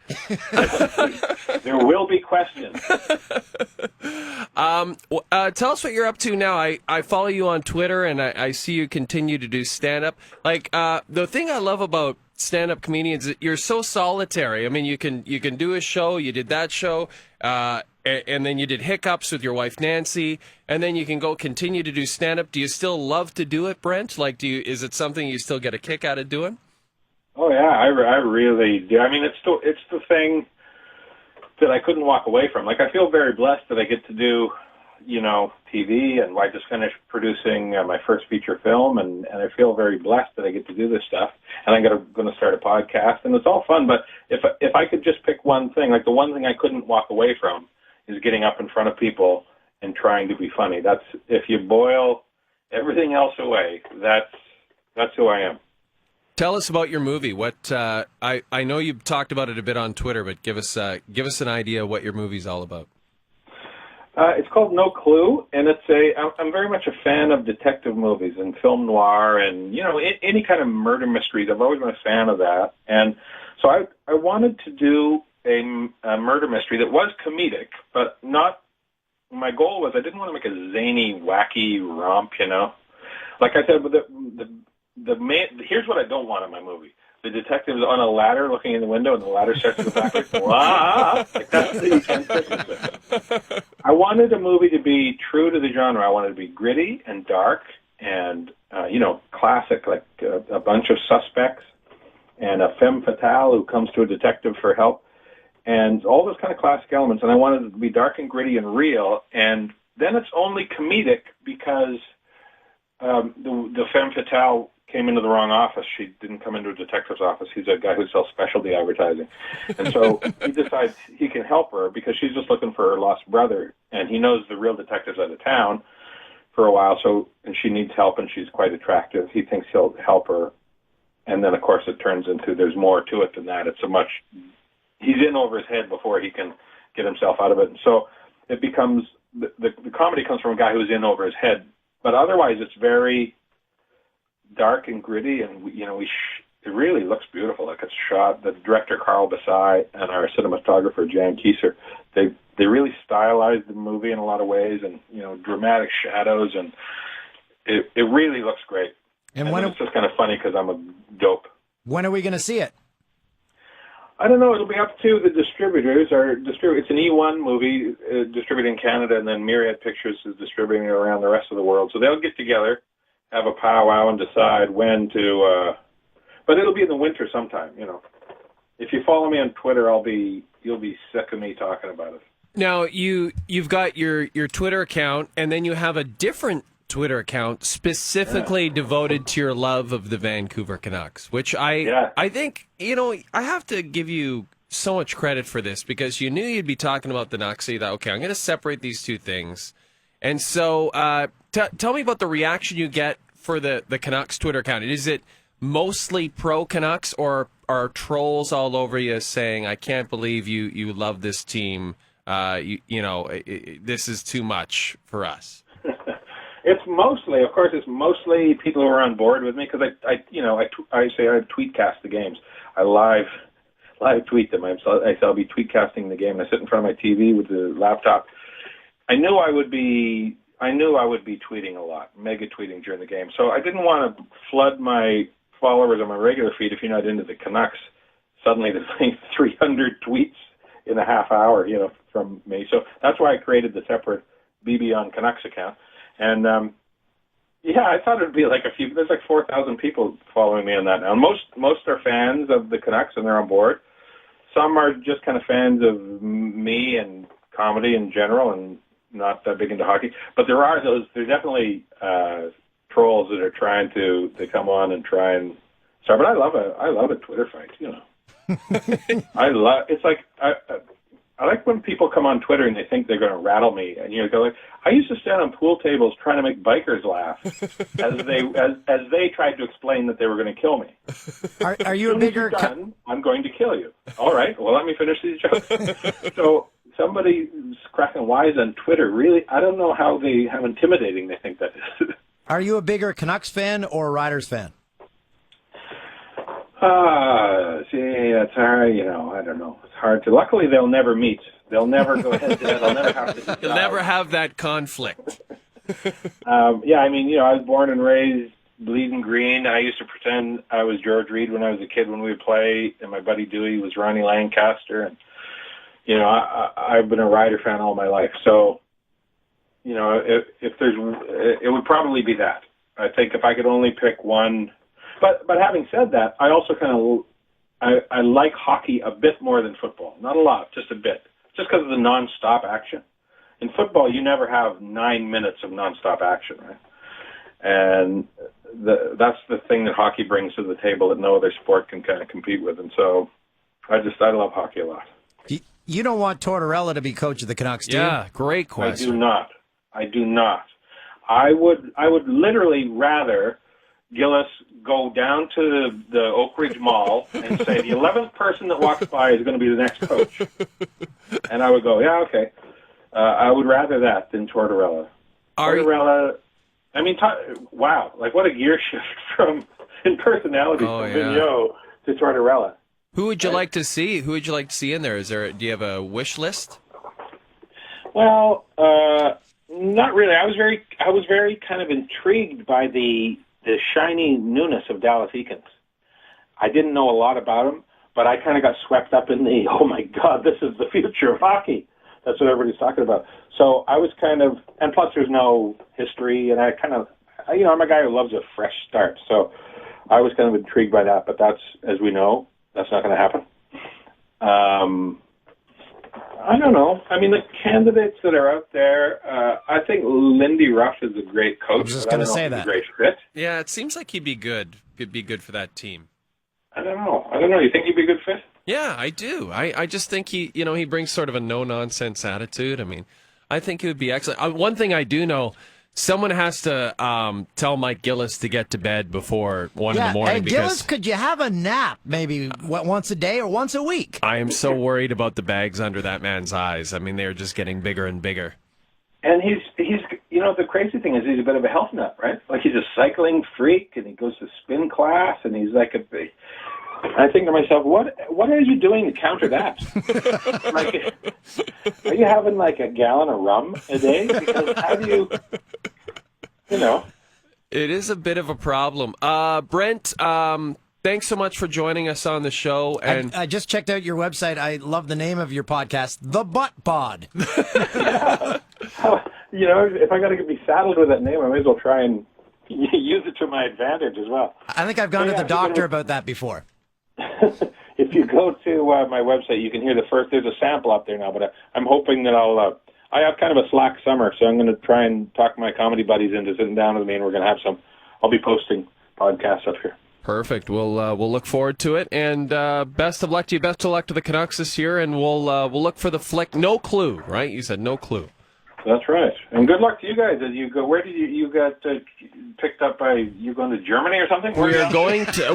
There will be questions. Tell us what you're up to now. I follow you on Twitter, and I see you continue to do stand-up. Like, the thing I love about stand-up comedians, you're so solitary. I mean, you can do a show. You did that show, and then you did Hiccups with your wife Nancy, and then you can go continue to do stand-up. Do you still love to do it, Brent? Like, is it something you still get a kick out of doing? Oh yeah, I really do. I mean, it's the thing that I couldn't walk away from. Like, I feel very blessed that I get to do, TV, and I just finished producing my first feature film, and I feel very blessed that I get to do this stuff. And I'm going to start a podcast, and it's all fun. But if I could just pick one thing, like the one thing I couldn't walk away from is getting up in front of people and trying to be funny. That's, if you boil everything else away, that's who I am. Tell us about your movie. What I know you've talked about it a bit on Twitter, but give us an idea of what your movie's all about. It's called No Clue, and I'm very much a fan of detective movies and film noir, and any kind of murder mysteries. I've always been a fan of that, and so I wanted to do a murder mystery that was comedic, but not. My goal was I didn't want to make a zany, wacky romp, Like I said, but here's what I don't want in my movie. The detective's on a ladder looking in the window, and the ladder starts to go backwards. Like that's the transition. I wanted a movie to be true to the genre. I wanted it to be gritty and dark and, classic, like a bunch of suspects and a femme fatale who comes to a detective for help, and all those kind of classic elements. And I wanted it to be dark and gritty and real. And then it's only comedic because the femme fatale came into the wrong office. She didn't come into a detective's office. He's a guy who sells specialty advertising. And so he decides he can help her because she's just looking for her lost brother. And he knows the real detective's out of town for a while, and she needs help, and she's quite attractive. He thinks he'll help her. And then, of course, it turns into there's more to it than that. He's in over his head before he can get himself out of it. And so it becomes, the comedy comes from a guy who's in over his head. But otherwise, it's very dark and gritty, and it really looks beautiful. Like it's shot. The director Carl Basai and our cinematographer Jan Kieser, they really stylized the movie in a lot of ways, and dramatic shadows, and it really looks great. And it's just kind of funny because I'm a dope. When are we going to see it? I don't know. It'll be up to the distributors. It's an E1 movie distributed in Canada, and then Myriad Pictures is distributing it around the rest of the world. So they'll get together, have a powwow, and decide when to. But it'll be in the winter sometime. If you follow me on Twitter, you'll be sick of me talking about it. Now you've got your Twitter account, and then you have a different Twitter account specifically devoted to your love of the Vancouver Canucks, which I think, I have to give you so much credit for this because you knew you'd be talking about the Canucks, so you thought, okay, I'm going to separate these two things. And so tell me about the reaction you get for the Canucks Twitter account. Is it mostly pro Canucks, or are trolls all over you saying, I can't believe you love this team, this is too much for us? It's mostly people who are on board with me because I tweetcast the games. I live tweet them. I'll be tweetcasting the game. I sit in front of my TV with the laptop. I knew I would be tweeting a lot, mega tweeting during the game. So I didn't want to flood my followers on my regular feed if you're not into the Canucks. Suddenly there's like 300 tweets in a half hour, from me. So that's why I created the separate BB on Canucks account. And, I thought it would be like there's like 4,000 people following me on that now. Most are fans of the Canucks and they're on board. Some are just kind of fans of me and comedy in general and not that big into hockey. But there's definitely trolls that are trying to come on and try and start. But I love a Twitter fight, I like when people come on Twitter and they think they're going to rattle me, and go like, I used to stand on pool tables trying to make bikers laugh as they tried to explain that they were going to kill me. Are you a bigger? I'm going to kill you. All right. Well, let me finish these jokes. So somebody's cracking wise on Twitter. Really, I don't know how intimidating they think that is. Are you a bigger Canucks fan or a Riders fan? It's hard, I don't know. It's hard to. Luckily, they'll never meet. They'll never go head to head. They'll never have to decide. You'll never have that conflict. I was born and raised bleeding green. I used to pretend I was George Reed when I was a kid when we would play, and my buddy Dewey was Ronnie Lancaster. And, I've been a Rider fan all my life. So, it would probably be that. I think if I could only pick one. But having said that, I also I like hockey a bit more than football. Not a lot, just a bit. Just because of the non-stop action. in football, you never have 9 minutes of nonstop action, right? And that's the thing that hockey brings to the table that no other sport can kind of compete with. And so I love hockey a lot. You don't want Tortorella to be coach of the Canucks, do you? Yeah, great question. I do not. I would literally rather Gillis go down to the Oak Ridge Mall and say the 11th person that walks by is going to be the next coach. And I would go, yeah, okay. I would rather that than Tortorella. Tortorella, I mean, wow, like what a gear shift in personality from Vigneault to Tortorella. Who would you like to see? Who would you like to see in there? Do you have a wish list? Well, not really. I was very kind of intrigued by the shiny newness of Dallas Eakins. I didn't know a lot about him, but I kind of got swept up in the, oh my God, this is the future of hockey. That's what everybody's talking about. So I was kind of, and plus there's no history, and I kind of, I'm a guy who loves a fresh start. So I was kind of intrigued by that, but that's, as we know, that's not going to happen. I don't know. I mean, the candidates that are out there, I think Lindy Ruff is a great coach. I was just going to say that. A great fit. Yeah, it seems like he'd be good. He'd be good for that team. I don't know. You think he'd be a good fit? Yeah, I do. I just think he brings sort of a no-nonsense attitude. I mean, I think he would be excellent. One thing I do know, someone has to tell Mike Gillis to get to bed before 1 in the morning. Hey, Gillis, could you have a nap maybe once a day or once a week? I am so worried about the bags under that man's eyes. I mean, they're just getting bigger and bigger. And he's the crazy thing is he's a bit of a health nut, right? Like he's a cycling freak, and he goes to spin class, and he's like I think to myself, what are you doing to counter that? Like, are you having like a gallon of rum a day? Because how do you? It is a bit of a problem. Brent, thanks so much for joining us on the show. And I just checked out your website. I love the name of your podcast, The Butt Pod. If I got to be saddled with that name, I may as well try and use it to my advantage as well. I think I've gone to the doctor about that before. If you go to my website, you can hear there's a sample up there now, but I'm hoping that I have kind of a slack summer, so I'm going to try and talk my comedy buddies into sitting down with me, and we're going to have I'll be posting podcasts up here. Perfect. We'll look forward to it, and best of luck to you. Best of luck to the Canucks this year, and we'll look for the flick. No Clue, right? You said No Clue. That's right. And good luck to you guys as you go. Where did you got picked up by? You going to Germany or something?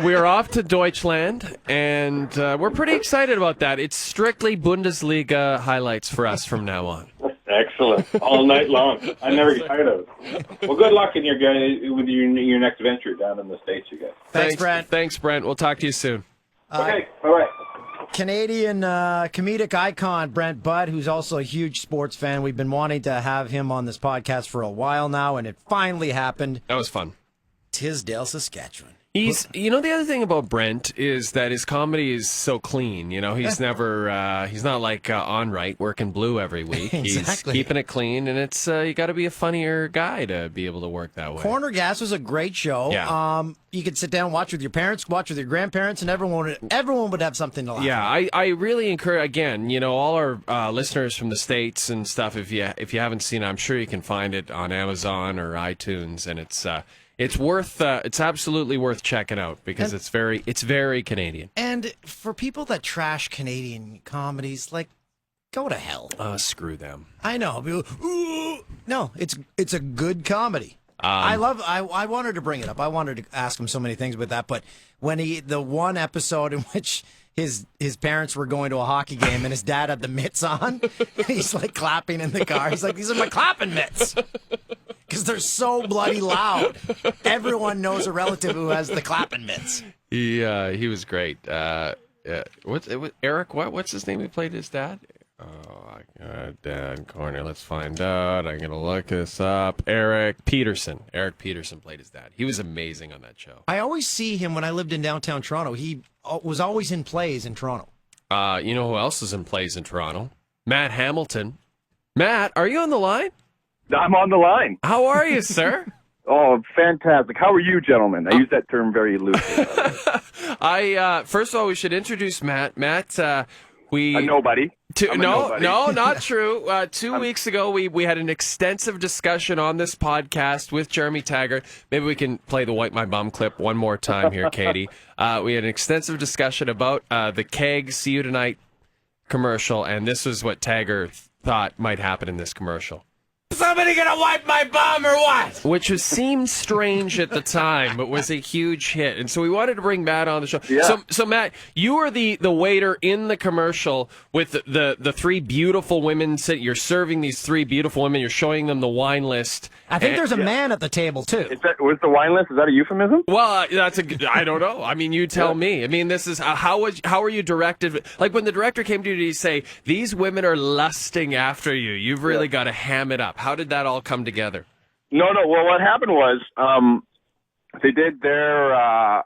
We are off to Deutschland, and we're pretty excited about that. It's strictly Bundesliga highlights for us from now on. Excellent. All night long. I never get tired of it. Well, good luck in with your next venture down in the States, you guys. Thanks, Brent. Thanks, Brent. We'll talk to you soon. Okay. Bye-bye. Canadian comedic icon Brent Butt, who's also a huge sports fan. We've been wanting to have him on this podcast for a while now, and it finally happened. That was fun. Tisdale, Saskatchewan. He's, the other thing about Brent is that his comedy is so clean. He's never, he's not like On Right working blue every week. Exactly. He's keeping it clean, and it's, you got to be a funnier guy to be able to work that way. Corner Gas was a great show. Yeah. You could sit down, watch with your parents, watch with your grandparents, and everyone would have something to laugh at. Yeah, I really encourage, again, all our listeners from the States and stuff, if you haven't seen it, I'm sure you can find it on Amazon or iTunes, and it's absolutely worth checking out because it's very Canadian. And for people that trash Canadian comedies, like, go to hell. Screw them. I know. Ooh. No, it's a good comedy. I wanted to bring it up. I wanted to ask him so many things about that, but when the one episode in which his parents were going to a hockey game and his dad had the mitts on, he's like clapping in the car. He's like, "These are my clapping mitts." Because they're so bloody loud. Everyone knows a relative who has the clapping mitts. He was great. Eric, what's his name? He played his dad? Oh, Dad Corner. Let's find out. I'm going to look this up. Eric Peterson. Eric Peterson played his dad. He was amazing on that show. I always see him when I lived in downtown Toronto. He was always in plays in Toronto. You know who else is in plays in Toronto? Matt Hamilton. Matt, are you on the line? I'm on the line. How are you, sir? Oh, fantastic. How are you, gentlemen? I use that term very loosely. First of all, we should introduce Matt. Matt, nobody. No, not true. 2 weeks ago, we had an extensive discussion on this podcast with Jeremy Taggart. Maybe we can play the Wipe My Bum clip one more time here, Katie. We had an extensive discussion about the Keg See You Tonight commercial, and this was what Taggart thought might happen in this commercial. Somebody gonna wipe my bum or what? Which seemed strange at the time, but was a huge hit. And so we wanted to bring Matt on the show. Yeah. So Matt, you were the waiter in the commercial with the three beautiful women. You're serving these three beautiful women. You're showing them the wine list. I think there's a man at the table, too. Was the wine list, is that a euphemism? Well, I don't know. I mean, you tell me. I mean, this is, how are you directed? Like, when the director came to you, did he say, these women are lusting after you. You've really got to ham it up. How did that all come together? No. Well, what happened was they did their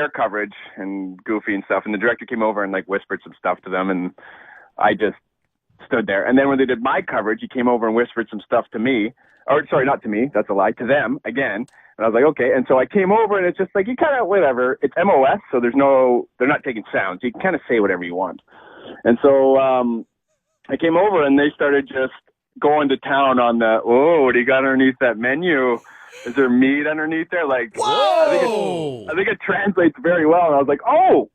coverage and Goofy and stuff, and the director came over and like whispered some stuff to them, and I just stood there. And then when they did my coverage, he came over and whispered some stuff to me. Or sorry, not to me. That's a lie. To them again. And I was like, okay. And so I came over, and it's just like you kind of whatever. It's MOS, so they're not taking sounds. You can kind of say whatever you want. And so I came over, and they started just going to town on what do you got underneath that menu? Is there meat underneath there? Like, whoa! I think it translates very well. And I was like, okay.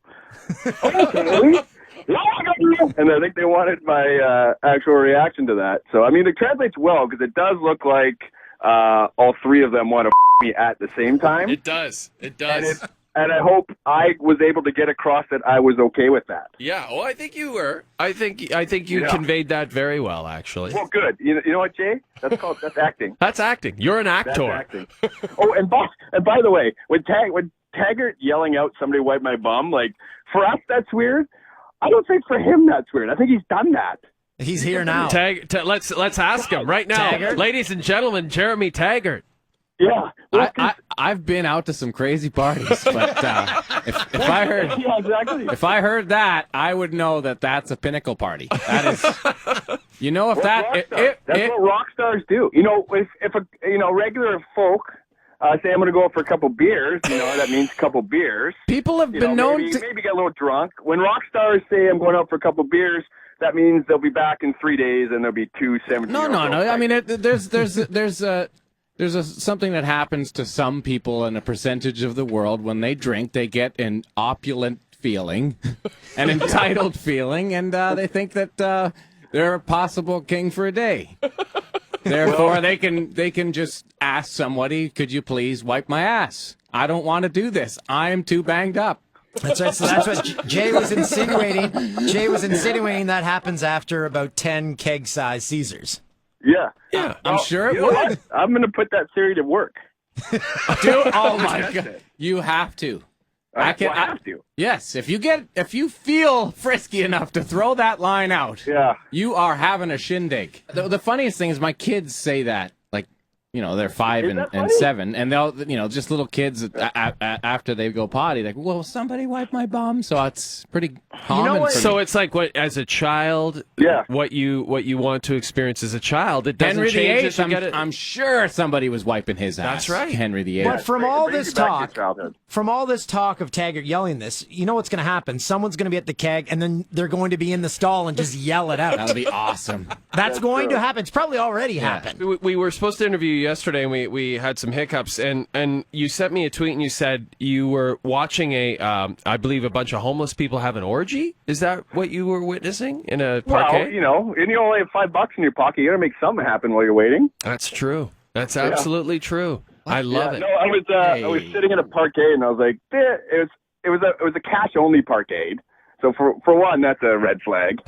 And I think they wanted my actual reaction to that. So, I mean, it translates well because it does look like all three of them want to me at the same time. It does. And I hope I was able to get across that I was okay with that. Yeah. Oh, I think you were. I think you conveyed that very well, actually. Well, good. You know what, Jay? That's acting. That's acting. You're an actor. That's acting. Oh, and by the way, when Taggart yelling out "somebody wipe my bum," like for us that's weird. I don't think for him that's weird. I think he's done that. He's here now. Let's ask him right now, Taggart? ladies and gentlemen. Jeremy Taggart. Yeah, I've been out to some crazy parties, but if I heard if I heard that, I would know that that's a pinnacle party. That is, that's what rock stars do. You know, if regular folk say I'm going to go for a couple beers, that means a couple beers. People have been known to maybe get a little drunk. When rock stars say I'm going out for a couple beers, that means they'll be back in 3 days and there'll be 2 17-year-olds. No. I mean, there's something that happens to some people in a percentage of the world when they drink. They get an opulent feeling, an entitled feeling, and they think that they're a possible king for a day. Therefore, they can just ask somebody, "Could you please wipe my ass? I don't want to do this. I am too banged up." That's right. So that's what Jay was insinuating. Jay was insinuating that happens after about 10 keg-sized Caesars. Yeah. I'm sure it would. would. I'm going to put that theory to work. Oh my God! You have to. I have to. Yes, if you feel frisky enough to throw that line out, you are having a shindig. The funniest thing is my kids say that, like, they're 5 and 7, and they'll, just little kids after they go potty, like, well, somebody wipe my bum. So it's pretty common. So it's like what as a child, what you want to experience as a child. It doesn't Henry change. VIII. I'm sure somebody was wiping his ass. That's right, Henry VIII. But from all this talk of Taggart yelling this, you know what's going to happen? Someone's going to be at the keg, and then they're going to be in the stall and just yell it out. That'll be awesome. That's going to happen. It's probably already happened. We were supposed to interview you yesterday, and we had some hiccups, and you sent me a tweet, and you said you were watching I believe a bunch of homeless people have an orgy. Is that what you were witnessing in a parquet? Well, and you only have $5 in your pocket. You got to make something happen while you're waiting. That's true. That's absolutely true. I love it. No, I was sitting in a parquet, and I was like, it was a cash only parquet. So for one, that's a red flag.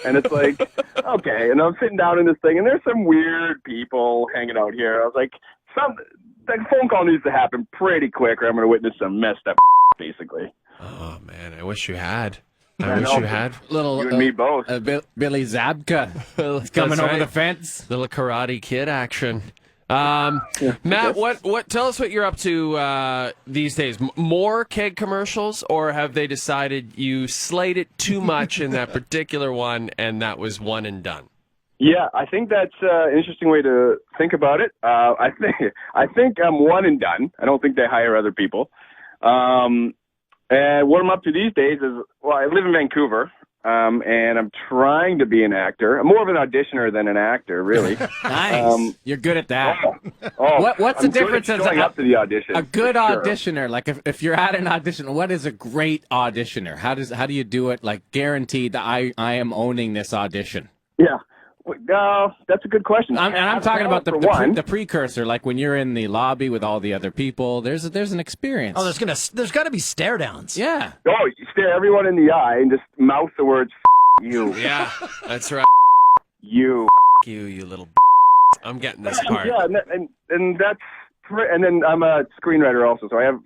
And it's like, okay. And I'm sitting down in this thing, and there's some weird people hanging out here. I was like, that phone call needs to happen pretty quick, or I'm going to witness some messed up basically. Oh man, I wish you had. You had. Little, you and me both. Billy Zabka coming over the fence. Little Karate Kid action. Matt, what? Tell us what you're up to these days. More keg commercials, or have they decided you slayed it too much in that particular one, and that was one and done? Yeah, I think that's an interesting way to think about it. I think I'm one and done. I don't think they hire other people. And what I'm up to these days is, well, I live in Vancouver, and I'm trying to be an actor. I'm more of an auditioner than an actor, really. Nice. You're good at that. What's the I'm good at difference? showing up to the audition. A good for sure. auditioner, like if you're at an audition, what is a great auditioner? How do you do it? Like guaranteed that I am owning this audition. Yeah. That's a good question. I'm talking about for one. the precursor, like when you're in the lobby with all the other people. There's an experience. Oh, there's got to be stare downs. Yeah. Oh, you stare everyone in the eye and just mouth the words you. Yeah, that's right. You. You little. I'm getting this part. Yeah, and that's and then I'm a screenwriter also, so I have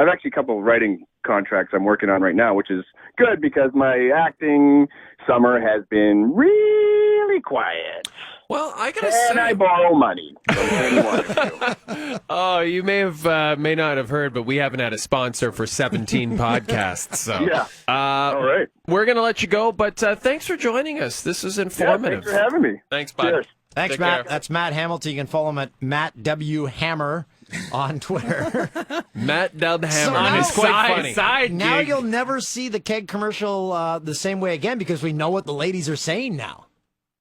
actually a couple of writing contracts I'm working on right now, which is good because my acting summer has been really quiet. Well, I gotta and say, I borrow money. From anyone. oh, you may not have heard, but we haven't had a sponsor for 17 podcasts. So Yeah. All right. We're gonna let you go, but thanks for joining us. This is informative. Thanks for having me. Thanks, bud. Cheers. Thanks, Take Matt. care. That's Matt Hamilton. You can follow him at Matt W. Hammer on Twitter. Matt Dub Hammer. now- It's quite funny. Now you'll never see the keg commercial the same way again because we know what the ladies are saying now.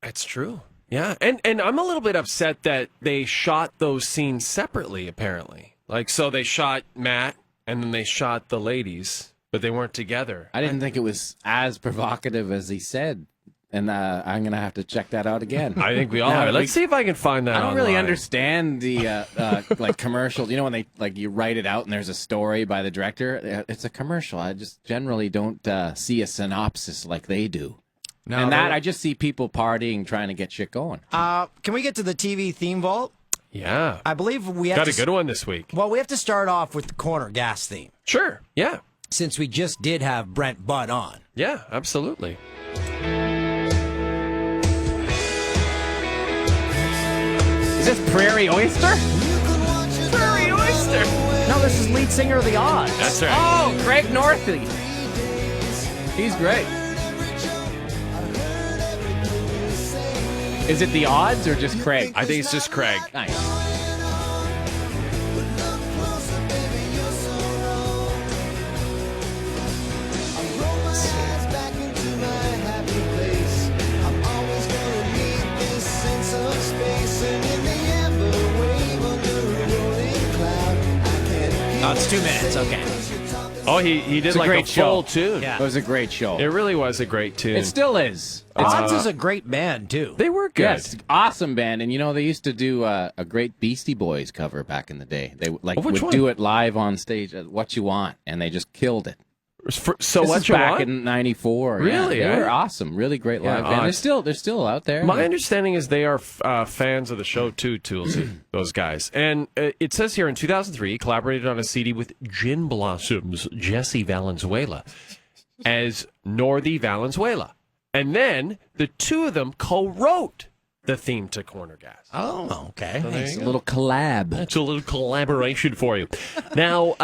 That's true. Yeah, and I'm a little bit upset that they shot those scenes separately, apparently. Like, so they shot Matt, and then they shot the ladies, but they weren't together. I didn't think it was as provocative as he said, and I'm gonna have to check that out again. I think we all have. Let's see if I can find that I don't really online. understand the like commercials. You know when they like you write it out and there's a story by the director. It's a commercial. I just generally don't see a synopsis like they do. No, and that I just see people partying, trying to get shit going. Can we get to the TV theme vault? Yeah. I believe we have Got to a good one this week. Well, we have to start off with the corner gas theme. Sure. Yeah. Since we just did have Brent Budd on. Yeah, absolutely. Is this Prairie Oyster? Prairie Oyster. No, this is lead singer of The Odds. That's right. Oh, Craig Northey. He's great. Is it The Odds or just Craig? I think it's just Craig. Nice. Oh, it's 2 minutes. Okay. Oh, he did It's a like great a full show. tune. Yeah. It was a great show. It really was a great tune. It still is. Odds is a great band, too. They were good. Yes, awesome band, and you know they used to do a great Beastie Boys cover back in the day. They which would one? do it live on stage at What You Want, and they just killed it. So This what is you back want? in '94. Really, yeah. eh? They were awesome, really great Yeah, live band. Odds. They're still out there. My understanding is they are fans of the show too, Toolsy, those guys. And it says here in 2003, he collaborated on a CD with Gin Blossom's Jesse Valenzuela as Northey Valenzuela. And then the two of them co-wrote the theme to Corner Gas. Oh, okay. So there It's you a go. little collab. That's a little collaboration for you. Now,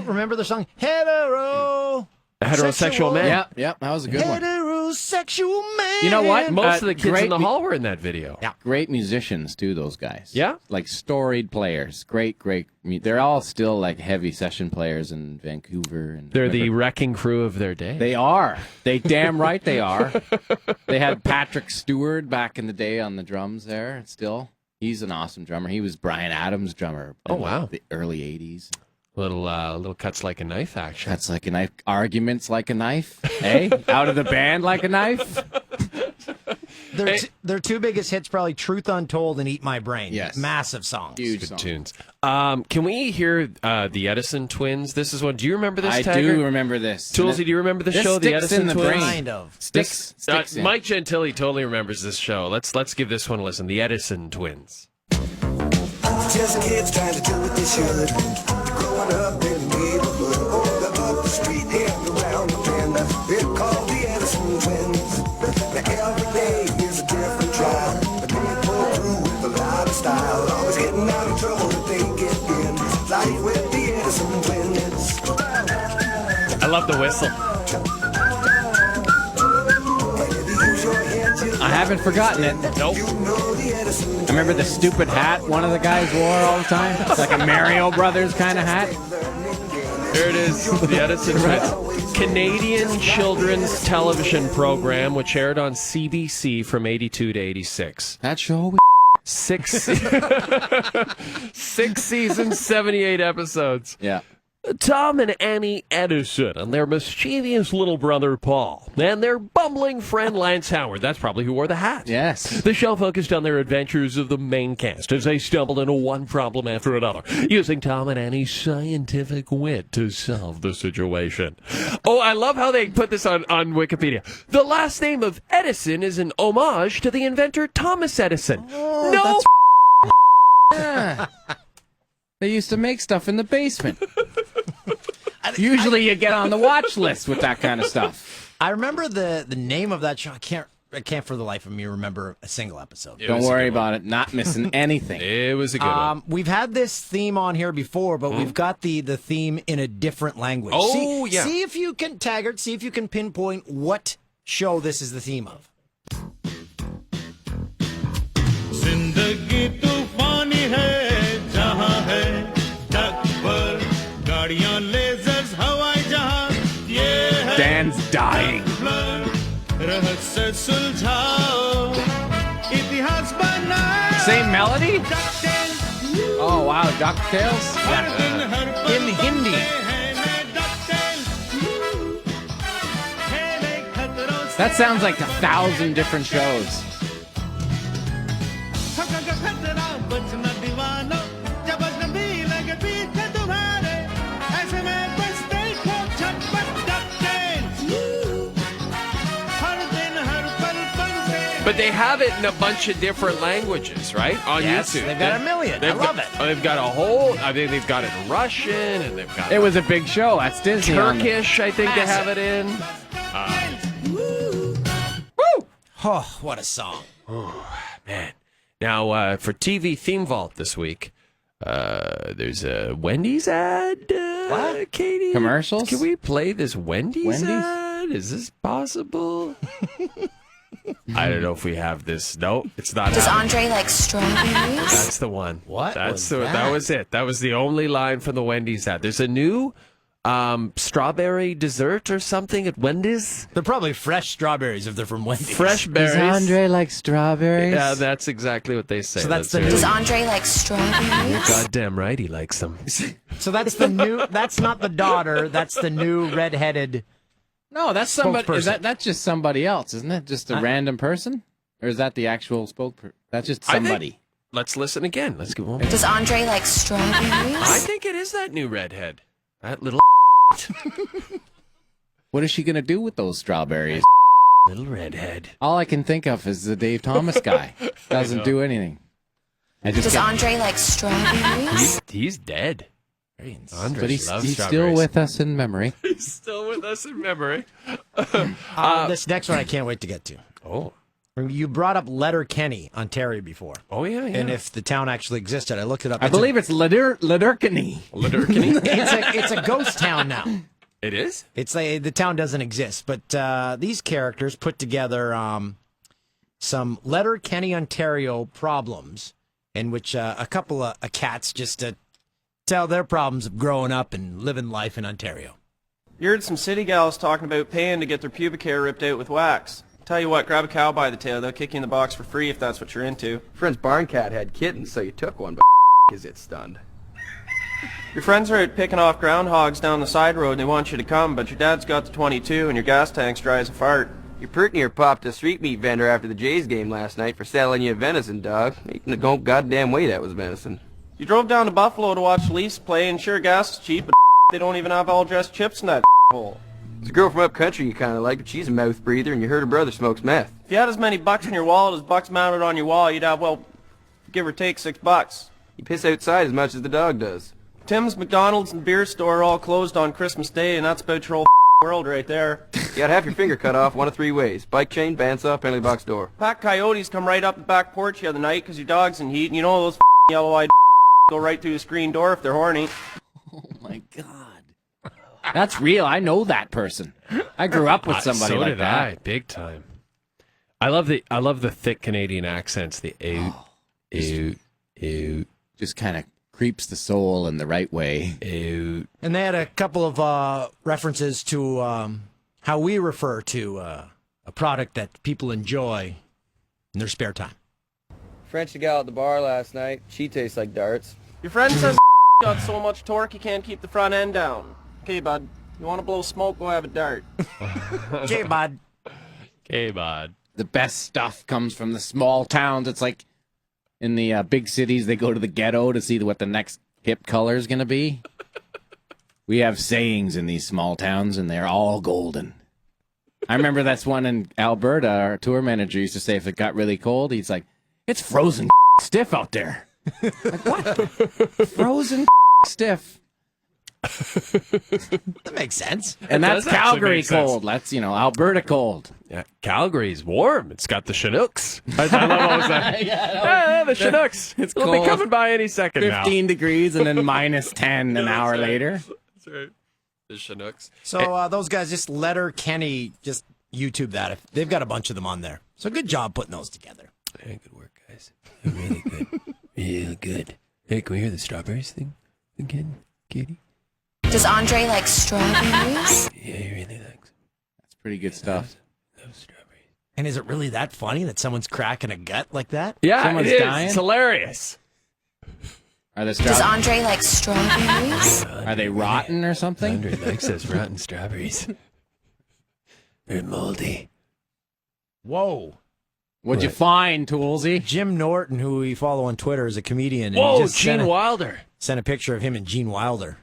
Remember the song? Hetero. Heterosexual Man. Yep, that was a good one. Heterosexual man. You know what? Most of the kids great in the hall were in that video. Yeah. Great musicians too, those guys. Yeah? Like storied players. Great. They're all still like heavy session players in Vancouver. And They're the wrecking crew of their day. They are. They damn right they are. They had Patrick Stewart back in the day on the drums there. Still, he's an awesome drummer. He was Bryan Adams' drummer. Oh, in wow. The early '80s. Little cuts like a knife action. Cuts like a knife. Arguments like a knife. Eh? Out of the band like a knife. Their two biggest hits probably Truth Untold and Eat My Brain. Yes. Massive songs. Huge Good song. tunes. Can we hear the Edison Twins? This is one. Do you remember this? I Taggart? do remember this. Toolsy, do you remember the This show, The sticks Edison in the Twins? brain. Kind of. Sticks in. Mike Gentili totally remembers this show. Let's give this one a listen. The Edison Twins. Just kids trying to do what they should. Growing up in the neighborhood, or up the street and around the bend. They're called the Edison Twins. Now every day is a different trial, but they pull through with a lot of style. Always getting out of trouble that they get in. Life with the Edison Twins. I love the whistle. I haven't forgotten it. Nope. I remember the stupid hat one of the guys wore all the time. It's like a Mario Brothers kind of hat. There it is, the Edison twins. Canadian children's television program, which aired on CBC from 82 to 86. That show? Six seasons, 78 episodes. Yeah. Tom and Annie Edison and their mischievous little brother Paul and their bumbling friend Lance Howard. That's probably who wore the hat. Yes. The show focused on their adventures of the main cast as they stumbled into one problem after another, using Tom and Annie's scientific wit to solve the situation. Oh, I love how they put this on Wikipedia. The last name of Edison is an homage to the inventor Thomas Edison. Oh, yeah. They used to make stuff in the basement. Usually you get on the watch list with that kind of stuff. I remember the name of that show. I can't for the life of me remember a single episode. Don't worry about it. Not missing anything. It was a good one. We've had this theme on here before, but we've got the theme in a different language. Oh, yeah. See if you can, Taggart, see if you can pinpoint what show this is the theme of. जिंदगी तूफानी है जहां है ढक पर गाड़ियां ledgers हवाई जहां ये है Dan's dying. रहस्य सुलझाओ इतिहास बनाओ. Same melody? Oh, wow, DuckTales? In Hindi. That sounds like 1,000 different shows. But they have it in a bunch of different languages, right? On Yes, YouTube. they've got a million. I love it. They've got a whole, I think they've got it in Russian, and they've got It was a big show. That's Disney. Turkish, I think they have it in. Woo! Oh, what a song. Oh, man. Now, for TV Theme Vault this week, there's a Wendy's ad, Katie. Commercials? Can we play this Wendy's Wendy's? ad? Is this possible? I don't know if we have this. No, it's not. Does happening. Andre like strawberries? That's the one. What That's was the. that? That was it. That was the only line from the Wendy's ad. There's a new strawberry dessert or something at Wendy's. They're probably fresh strawberries if they're from Wendy's. Fresh berries. Does Andre like strawberries? Yeah, that's exactly what they say. So that's Let's hear the Does it. Andre like You're strawberries? goddamn right. He likes them. So that's the new. That's not the daughter. That's the new redheaded. No, that's somebody. Is Spokesperson. that's just somebody else, isn't it? Just a random person, or is that the actual spokesperson? That's just I think- somebody. Let's listen again. Let's get one. Does Andre like strawberries? I think it is that new redhead. That little What is she gonna do with those strawberries? little redhead. All I can think of is the Dave Thomas guy. Doesn't do anything. I just Does get, Andre like strawberries? He's dead. Andre but he's loves still strawberries. with us in memory. He's still with us in memory. This next one I can't wait to get to. Oh. You brought up Letterkenny, Ontario before. Oh, yeah, yeah. And if the town actually existed, I looked it up. I believe it's Letterkenny. Letterkenny? it's a ghost town now. It is? It's like the town doesn't exist, but these characters put together some Letterkenny, Ontario problems in which a couple of cats just tell their problems of growing up and living life in Ontario. You heard some city gals talking about paying to get their pubic hair ripped out with wax. Tell you what, grab a cow by the tail. They'll kick you in the box for free if that's what you're into. Friend's barn cat had kittens, so you took one, but is it stunned? Your friends are out picking off groundhogs down the side road and they want you to come, but your dad's got the 22 and your gas tank's dry as a fart. Your prick near popped a street meat vendor after the Jays game last night for selling you venison, dog. Ain't no goddamn way that was venison. You drove down to Buffalo to watch the Leafs play and sure gas is cheap, but they don't even have all-dressed chips in that hole. It's a girl from up country you kinda like, but she's a mouth breather and you heard her brother smokes meth. If you had as many bucks in your wallet as bucks mounted on your wall, you'd have, well, give or take $6. You piss outside as much as the dog does. Tim's, McDonald's, and beer store are all closed on Christmas Day, and that's about your whole world right there. You got half your finger cut off one of three ways. Bike chain, bandsaw, penalty box door. Pack coyotes come right up the back porch the other night because your dog's in heat, and you know those yellow-eyed go right through the screen door if they're horny. Oh my God. That's real. I know that person. I grew up with somebody so like did that. I, big time. I love the thick Canadian accents. The ew, ew, ew. Just kind of creeps the soul in the right way. And they had a couple of references to how we refer to a product that people enjoy in their spare time. French the gal at the bar last night. She tastes like darts. Your friend says got so much torque he can't keep the front end down. Okay, bud. You want to blow smoke? Go have a dart. Okay, bud. Okay, bud. The best stuff comes from the small towns. It's like in the big cities, they go to the ghetto to see what the next hip color is going to be. We have sayings in these small towns, and they're all golden. I remember that's one in Alberta. Our tour manager used to say if it got really cold, he's like, it's frozen stiff out there. Like, what? Frozen stiff. That makes sense. And that's does actually Calgary make sense. cold. That's, Alberta cold. Yeah, Calgary's warm. It's got the Chinooks. I love all that. The Chinooks. It's They'll cold. be coming by any second 15 degrees and then minus 10 an hour later. That's right. The Chinooks. So those guys, just Letter Kenny, just YouTube that. They've got a bunch of them on there. So good job putting those together. Hey, good work, guys. Really good. Really good. Hey, can we hear the strawberries thing again, Katie? Does Andre like strawberries? Yeah, he really likes. That's pretty good stuff. Those strawberries. And is it really that funny that someone's cracking a gut like that? Yeah, Someone's it is. dying? It's hilarious. Are, Does Andre like strawberries? Are they rotten or something? Andre likes those rotten strawberries. They're moldy. Whoa. What'd you find, Toolsy? Jim Norton, who we follow on Twitter, is a comedian. And Whoa, he just Gene Wilder. sent a picture of him and Gene Wilder.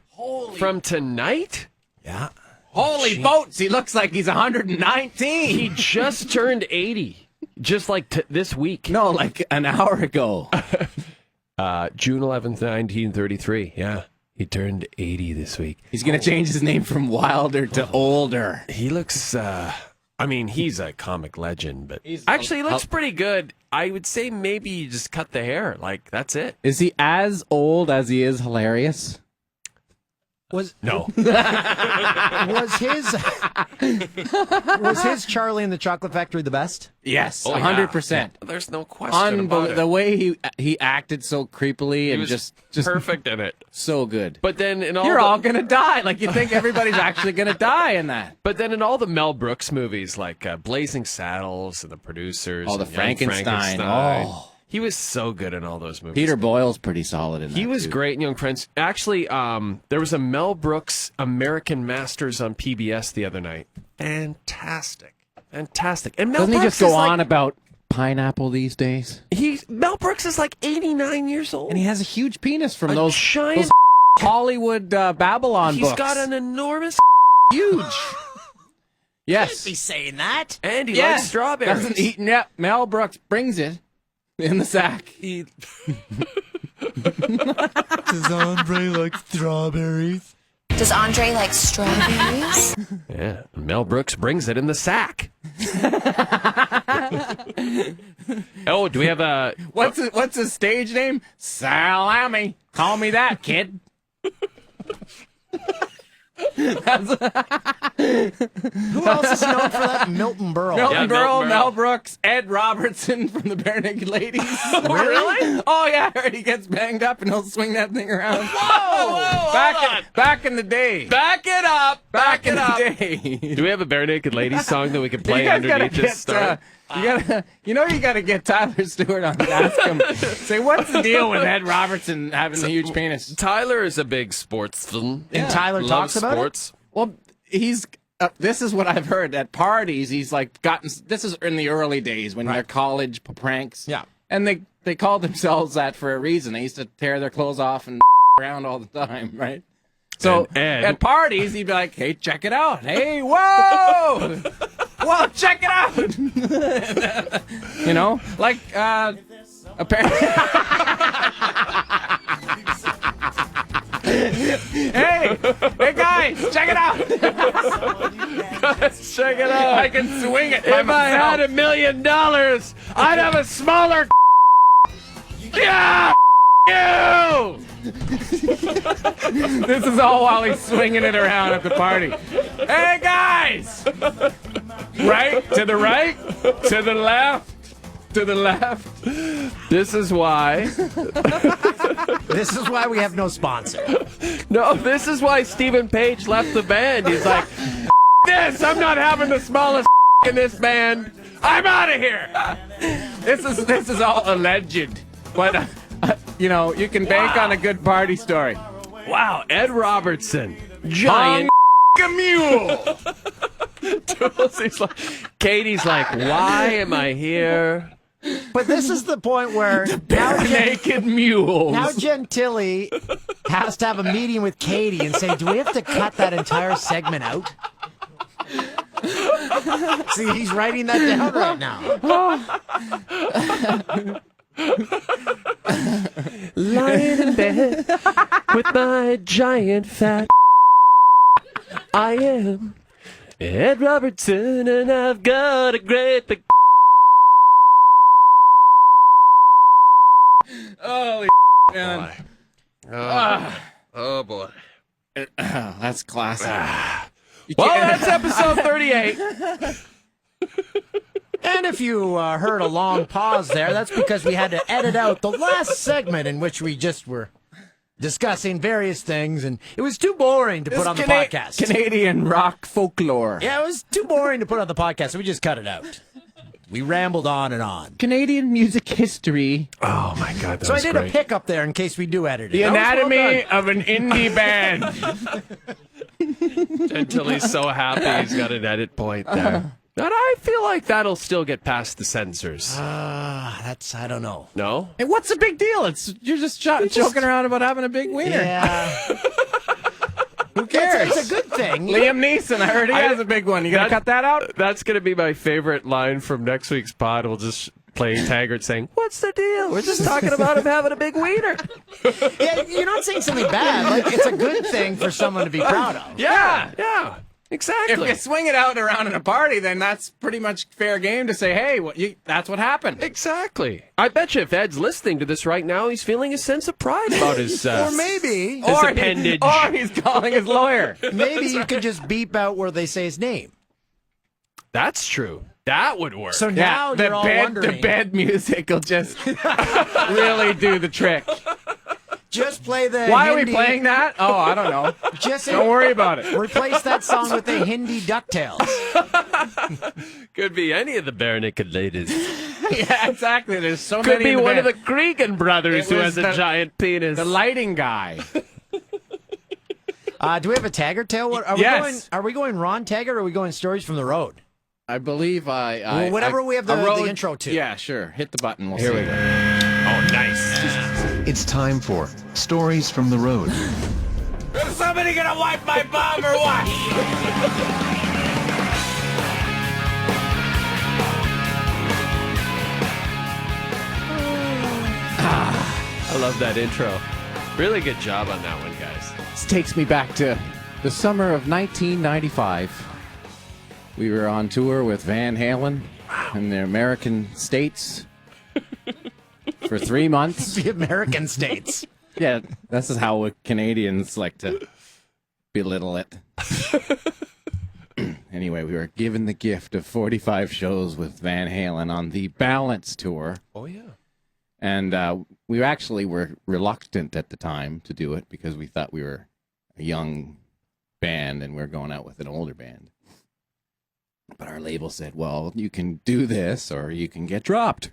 From tonight? Yeah. Holy boats, he looks like he's 119. He just turned 80. Just like this week. No, like an hour ago. June 11th, 1933. Yeah. He turned 80 this week. He's going to change his name from Wilder to Older. He looks, he's a comic legend, but actually he looks pretty good. I would say maybe you just cut the hair. Like, that's it. Is he as old as he is hilarious? No. Was his Charlie and the Chocolate Factory the best? Yes, Oh, 100%. yeah. There's no question about it. The way he acted so creepily He and was just perfect in it. so good. But then in all You're the- all going to die. Like, you think everybody's actually going to die in that. But then in all the Mel Brooks movies, like Blazing Saddles and The Producers, Oh, the and Young Frankenstein. Oh. He was so good in all those movies. Peter Boyle's pretty solid in that, He was too. great in Young Friends. Actually, there was a Mel Brooks American Masters on PBS the other night. Fantastic. And Mel Doesn't he Brooks just go is like, on about pineapple these days? Mel Brooks is like 89 years old. And he has a huge penis from A those giant Hollywood Babylon He's books. got an enormous huge. Yes. Can't be saying that. and he Yeah. likes strawberries. Doesn't eat. Yep. Mel Brooks brings it in the sack. Does Andre like strawberries? Does Andre like strawberries? Yeah, Mel Brooks brings it in the sack. Oh, do we have a... What's his stage name? Salami. Call me that, kid. Who else is known for that? Milton Berle. Milton Yeah, Berle, Milton Berle. Mel Brooks, Ed Robertson from the Bare Naked Ladies. Really? Oh yeah, I heard he gets banged up and he'll swing that thing around. Whoa, Back in the day. Back it up! Back in it up! the day. Do we have a Bare Naked Ladies song that we can You play guys gotta underneath this story? you gotta get Tyler Stewart on and ask him. Say, what's the deal with Ed Robertson having the huge penis? Tyler is a big sports film. And Tyler Loves talks about sports. Well, he's. This is what I've heard at parties. He's like gotten. This is in the early days when they're college pranks. Yeah. And they called themselves that for a reason. They used to tear their clothes off and around all the time, right? So And Ed- at parties, he'd be like, "Hey, check it out! Hey, whoa, whoa, check it out!" You know, like apparently. hey guys, check it out! Check it out. I can swing it. If I had $1 million, I'd have a smaller. Yeah, you. This is all while he's swinging it around at the party. Hey guys! Right to the right, to the left. to the left. This is why. This is why we have no sponsor. No, this is why Stephen Page left the band. He's like, this, I'm not having the smallest in this band. I'm out of here. This is all alleged, but you can bank on a good party story. Wow, Ed Robertson, giant a mule. Katie's like, why am I here? But this is the point where naked mules. Now Gentili has to have a meeting with Katie and say, do we have to cut that entire segment out? See, he's writing that down right now. Lying in bed with my giant fat I am Ed Robertson and I've got a great big Holy man. Oh boy. That's classic. Well, that's episode 38. And if you heard a long pause there, that's because we had to edit out the last segment in which we just were discussing various things, and it was too boring to put on the podcast. Canadian rock folklore. Yeah, it was too boring to put on the podcast, so we just cut it out. We rambled on and on. Canadian music history. Oh, my God, that So I was did great. a pickup there in case we do edit it. The That was anatomy well of an indie band. Until he's so happy he's got an edit point there. But I feel like that'll still get past the censors. That's, I don't know. No? Hey, what's the big deal? You're just joking around about having a big wiener. Yeah. Who cares? It's a good thing. Liam Neeson, I heard he has a big one. You gonna cut that out? That's going to be my favorite line from next week's pod. We'll just play Taggart saying, what's the deal? We're just talking about him having a big wiener. Yeah, you're not saying something bad. Like, it's a good thing for someone to be proud of. Yeah. Exactly. If you swing it out around in a party, then that's pretty much fair game to say, hey, that's what happened. Exactly. I bet you if Ed's listening to this right now, he's feeling a sense of pride about his Or maybe. his appendage. Or he's calling his lawyer. Maybe you could just beep out where they say his name. That's true. That would work. So now you're all wondering. The bed music will just really do the trick. Just play the Why are Hindi. we playing that? Oh, I don't know. Just Don't worry about it. Replace that song with the Hindi DuckTales. Could be any of the bare naked ladies. Yeah, exactly. There's so Could many. be in the one of band. the Cregan brothers It who was has a giant penis. The lighting guy. Do we have a Taggart tale? Yes. Are we going Ron Taggart or are we going stories from the road? I believe Well, whatever we have the intro to. Yeah, sure. Hit the button. We'll Here see. we go. Oh, nice. It's time for Stories from the Road. Is somebody gonna wipe my bum or what? I love that intro. Really good job on that one, guys. This takes me back to the summer of 1995. We were on tour with Van Halen in the American states for 3 months. The American states. Yeah, this is how Canadians like to belittle it. Anyway, we were given the gift of 45 shows with Van Halen on the Balance Tour. Oh, yeah. And we actually were reluctant at the time to do it because we thought we were a young band and we were going out with an older band. But our label said, well, you can do this or you can get dropped.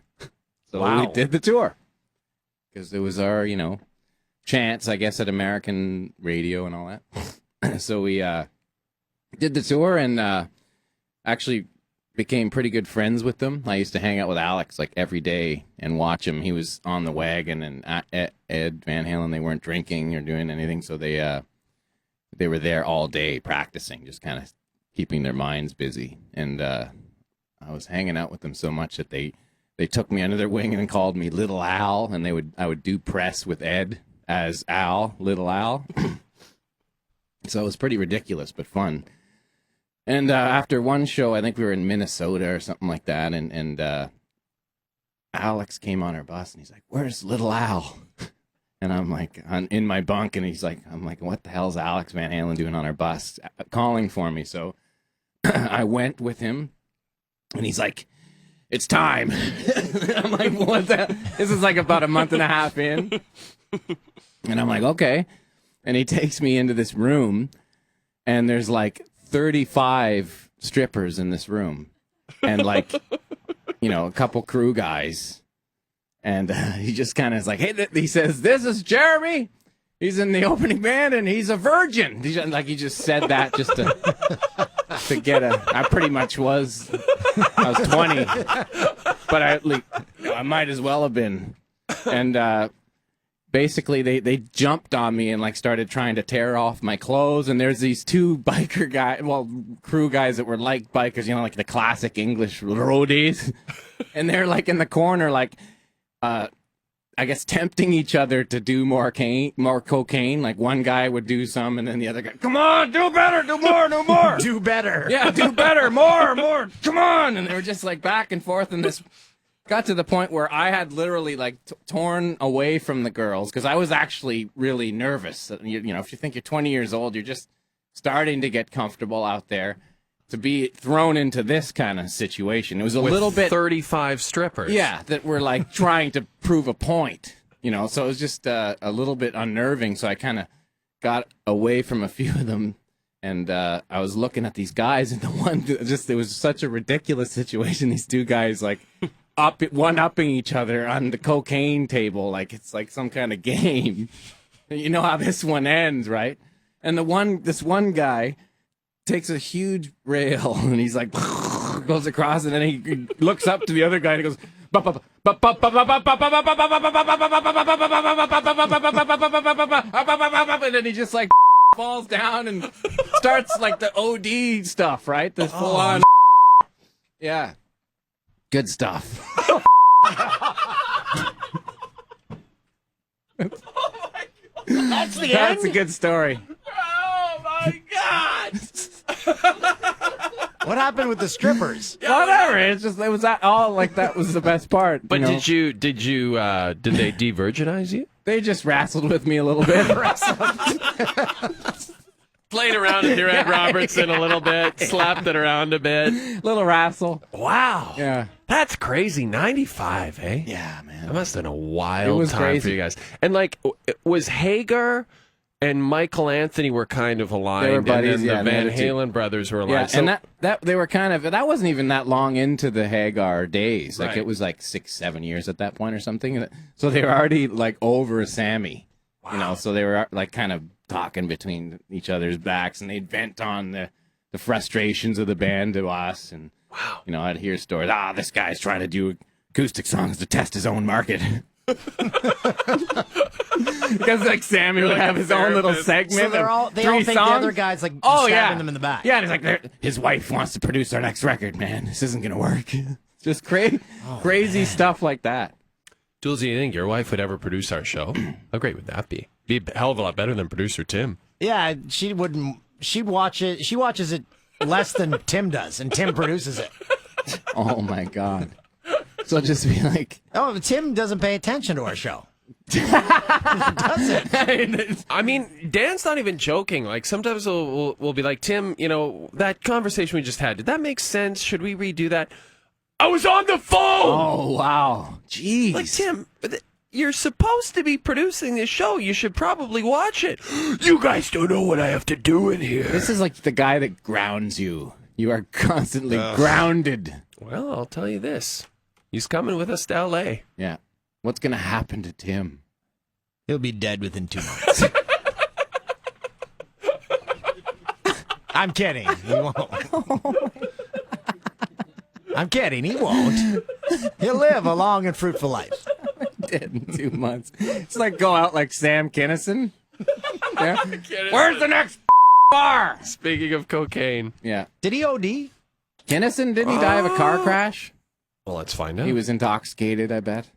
So Wow. we did the tour. Because it was our, chance, I guess, at American radio and all that. So we did the tour and actually became pretty good friends with them. I used to hang out with Alex like every day and watch him. He was on the wagon, and Ed Van Halen, they weren't drinking or doing anything, so they were there all day practicing, just kind of keeping their minds busy. And I was hanging out with them so much that they took me under their wing and called me Little Al, and I would do press with Ed as Al, Little Al. So it was pretty ridiculous but fun. And after one show, I think we were in Minnesota or something like that, and Alex came on our bus, and he's like, "Where's Little Al?" And I'm like, in my bunk, and I'm like, what the hell's Alex Van Halen doing on our bus, calling for me? So I went with him, and he's like, it's time. I'm like, what the? This is like about a month and a half in. And I'm like, okay. And he takes me into this room, and there's like 35 strippers in this room. And like, you know, a couple crew guys. And he just kind of is like, hey, he says, this is Jeremy. He's in the opening band, and he's a virgin. Like, he just said that just to get I pretty much was. I was 20. But I might as well have been. And basically, they jumped on me and, like, started trying to tear off my clothes. And there's these two biker guys, crew guys that were like bikers, you know, like the classic English roadies. And they're, like, in the corner, like, I guess tempting each other to do more cocaine. Like one guy would do some, and then the other guy, come on, do better, do more, do more. Do better. Yeah, do better, more, come on. And they were just like back and forth, and this got to the point where I had literally like torn away from the girls because I was actually really nervous. You know, if you think you're 20 years old, you're just starting to get comfortable out there. To be thrown into this kind of situation. It was a little bit 35 strippers. Yeah, that were like trying to prove a point, you know. So it was just a little bit unnerving. So I kind of got away from a few of them, and I was looking at these guys, and it was such a ridiculous situation. These two guys like one-upping each other on the cocaine table, like it's like some kind of game. You know how this one ends, right? And this one guy takes a huge rail and he's like goes across, and then he looks up to the other guy and he goes and then he just like falls down and starts like the OD stuff, right? The full on yeah, good stuff. That's the end? That's a good story. Oh my God! What happened with the strippers? Whatever. It was that all like that was the best part. But you know? did they de-virginize you? They just wrestled with me a little bit. Played around with your Ed Robertson a little bit, slapped it around a bit. Little wrestle. Wow. Yeah. That's crazy. 95, eh? Yeah, man. That must have been a wild time for you guys. And like, was Hagar and Michael Anthony were kind of aligned? They were buddies, and then the Van Halen brothers were aligned. Yeah, and that they were kind of, that wasn't even that long into the Hagar days. Like, Right. it was like 6-7 years at that point or something. So they were already like over Sammy. Wow. You know, so they were like kind of talking between each other's backs, and they'd vent on the frustrations of the band to us. And, wow. You know, I'd hear stories, this guy's trying to do acoustic songs to test his own market. Because like Sammy would have his own little segment. So they all think the other guy's like stabbing them in the back. Yeah, and he's like, his wife wants to produce our next record, man. This isn't going to work. Just crazy stuff like that. Jules, do you think your wife would ever produce our show? How great would that be? Be a hell of a lot better than producer Tim. Yeah, she wouldn't. She'd watch it. She watches it less than Tim does, and Tim produces it. Oh my God. So just be like, Tim doesn't pay attention to our show. I mean, Dan's not even joking. Like, sometimes we'll be like, Tim, you know, that conversation we just had, did that make sense? Should we redo that? I was on the phone! Oh, wow. Jeez. Like, Tim, you're supposed to be producing this show. You should probably watch it. You guys don't know what I have to do in here. This is like the guy that grounds you. You are constantly grounded. Well, I'll tell you this. He's coming with us to L.A. Yeah. What's going to happen to Tim? He'll be dead within 2 months. I'm kidding. He won't. I'm kidding. He won't. He'll live a long and fruitful life. Dead in 2 months. It's like go out like Sam Kinison. Yeah. Where's the next bar? Speaking of cocaine. Yeah. Did he OD? Kinison, didn't he die of a car crash? Well, let's find out. He was intoxicated, I bet.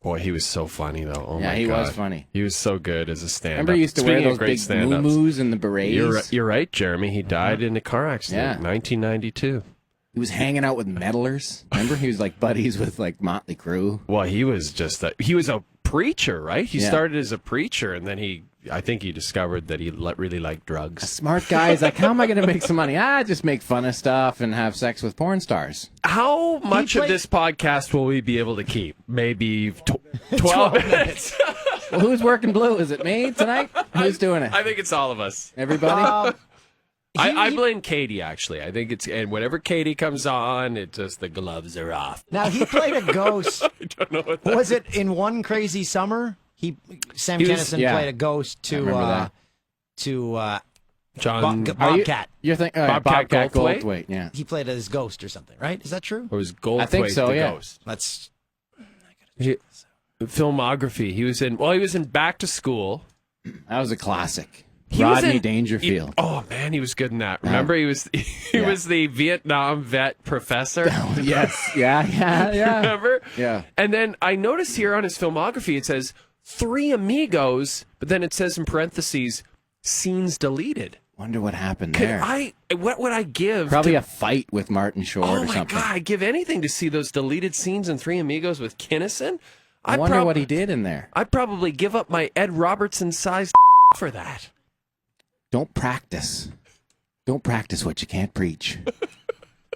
Boy, he was so funny, though. Oh, yeah, my he God. was funny. He was so good as a stand-up. Remember he used to wear those big moo-moos and the berets? You're right, Jeremy. He died in a car accident in 1992. He was hanging out with meddlers. Remember? He was like buddies with like Motley Crue. Well, he was just he was a preacher, right? He Yeah. started as a preacher, and then I think he discovered that he really liked drugs. Smart guy is like, how am I going to make some money? Just make fun of stuff and have sex with porn stars. How much of this podcast will we be able to keep? Maybe 12 minutes. Well, who's working blue? Is it me tonight? Who's doing it? I think it's all of us. Everybody? I blame Katie, actually. I think and whenever Katie comes on, it just the gloves are off. Now, he played a ghost. I don't know what that Was it in One Crazy Summer? Sam Kinison played a ghost to John Bobcat. You're thinking Bobcat Goldthwait, yeah. He played as Ghost or something, right? Is that true? Or was Goldthwait I think so, the yeah. ghost? Let's. Filmography. He was in Back to School. That was a classic. He was Rodney in- Dangerfield. Oh man, he was good in that. Remember, he was the Vietnam vet professor. Yes, yeah. Remember? Yeah. And then I noticed here on his filmography it says 3 Amigos, but then it says in parentheses scenes deleted. Wonder what happened Could there. what would I give? Probably a fight with Martin Short Oh or my something. god, I'd give anything to see those deleted scenes in 3 Amigos with Kinnison. I wonder what he did in there. I'd probably give up my Ed Robertson sized for that. Don't practice. Don't practice what you can't preach.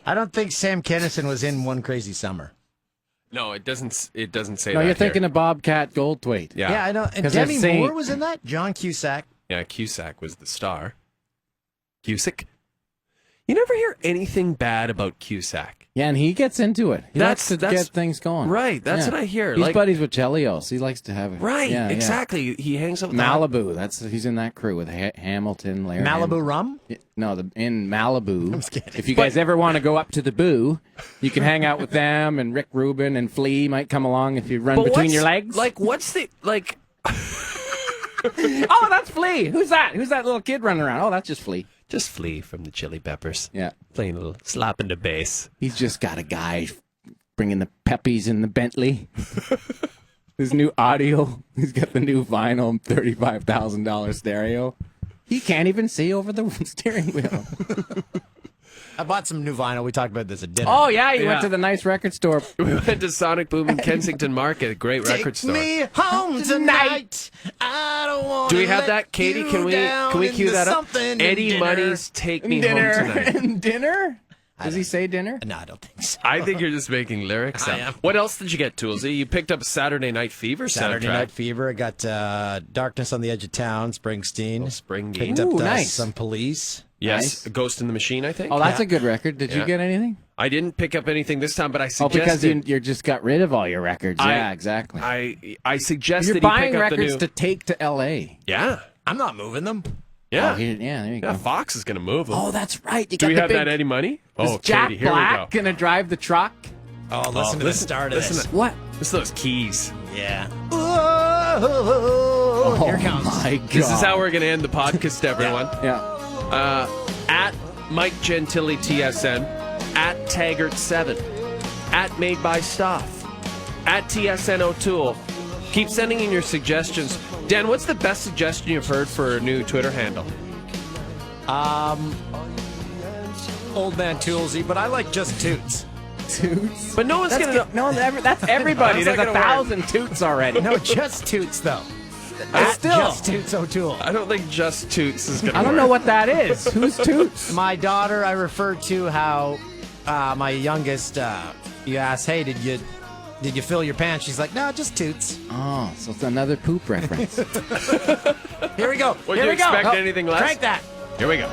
I don't think Sam Kinison was in One Crazy Summer. No, it doesn't say No, that. you're here. thinking of Bobcat Goldthwait. Yeah. I know. And 'Cause Demi they're saying- Moore was in that. John Cusack. Yeah, Cusack was the star. Cusack? You never hear anything bad about Cusack. Yeah, and he gets into it. He likes to That's- get things going. Right, that's what I hear. He's Like- buddies with Chelios. He likes to have it. Right, Yeah, yeah. exactly. He hangs out with Malibu. He's in that crew with Hamilton, Larry. Malibu Rum? No, in Malibu. If you guys ever want to go up to the Boo, you can hang out with them, and Rick Rubin and Flea might come along if you run But between what's- your legs. Like, what's the like? Oh, that's Flea. Who's that? Who's that little kid running around? Oh, that's just Flea. Just Flea from the Chili Peppers. Yeah, playing a little slapping the bass. He's just got a guy bringing the peppies in the Bentley. His new audio. He's got the new vinyl $35,000 stereo. He can't even see over the steering wheel. I bought some new vinyl. We talked about this at dinner. Oh, yeah, you went to the nice record store. We went to Sonic Boom in Kensington Market, a great record store. Take me home tonight. I don't want Do we have that, Katie? Can we cue that up? Eddie Money's "Take Me Home Tonight." And dinner? Does he say dinner? No, I don't think so. I think you're just making lyrics up. I am. What else did you get, Toolsy? You picked up a Saturday Night Fever Saturday soundtrack. Night Fever. I got Darkness on the Edge of Town, Springsteen. Springsteen. Picked up Ooh, nice. some Police. Yes, Nice. Ghost in the Machine, I think. Oh, that's a good record. Did you Yeah. get anything? I didn't pick up anything this time, but I Oh, because suggested. you just got rid of all your records. Yeah, exactly. I suggested You're he buying pick up the records new. to take to L.A. Yeah, I'm not moving them. yeah, Oh, there you go. Fox is going to move them. Oh, that's right. You Do got we the have big, that Eddie Money? Is Oh, Jack Katie, here Black we go. gonna drive the truck? Oh, listen to the start of this. What? Listen to those keys. Yeah. Oh, here it comes. My God. This is how we're going to end the podcast, everyone. Yeah. At Mike Gentili TSN, at Taggart7, at Made by Stoff, at TSN O'Toole. Keep sending in your suggestions. Dan, what's the best suggestion you've heard for a new Twitter handle? Old Man Toolsy, but I like just Toots. Toots? But no one's That's going to know. that's everybody. That's There's not gonna 1,000 Toots already. No, just Toots, though. Still. Just Toots O'Toole. I don't think Just Toots is going to I don't know what that is. Who's Toots? My daughter, I referred to how my youngest, you asked, hey, did you fill your pants? She's like, no, just Toots. Oh, so it's another poop reference. Here we go. Would Here you we go. expect Oh, anything less? Crank that. Here we go.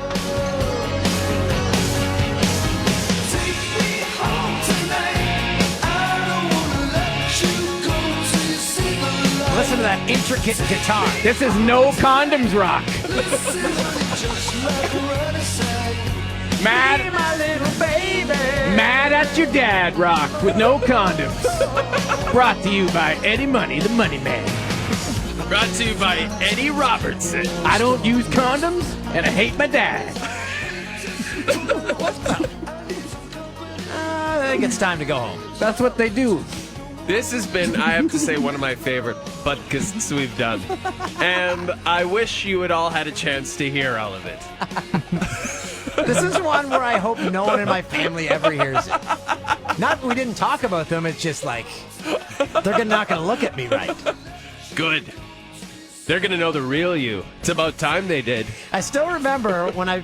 Listen to that intricate guitar. This is No Condoms Rock. Mad, my little baby. Mad at Your Dad Rock with No Condoms. Brought to you by Eddie Money, the Money Man. Brought to you by Eddie Robertson. I don't use condoms, and I hate my dad. I think it's time to go home. That's what they do. This has been, I have to say, one of my favorite podcasts we've done. And I wish you had all had a chance to hear all of it. This is one where I hope no one in my family ever hears it. Not we didn't talk about them, it's just like, they're not going to look at me right. Good. They're going to know the real you. It's about time they did. I still remember when I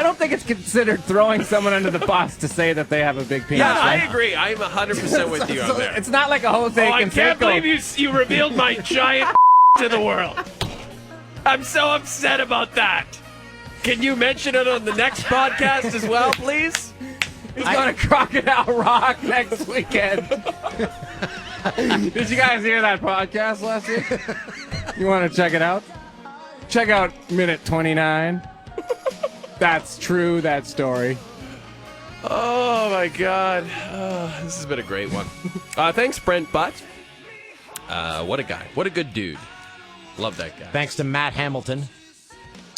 don't think it's considered throwing someone under the bus to say that they have a big penis. Yeah, I right? agree. I'm 100% with you on there. It's not like a Jose I Canseco. can't believe you revealed my giant to the world. I'm so upset about that. Can you mention it on the next podcast as well, please? He's going to Crocodile Rock next weekend. Did you guys hear that podcast last week? You want to check it out? Check out minute 29. That's true, that story. Oh, my God. This has been a great one. Thanks, Brent Butt. What a guy. What a good dude. Love that guy. Thanks to Matt Hamilton,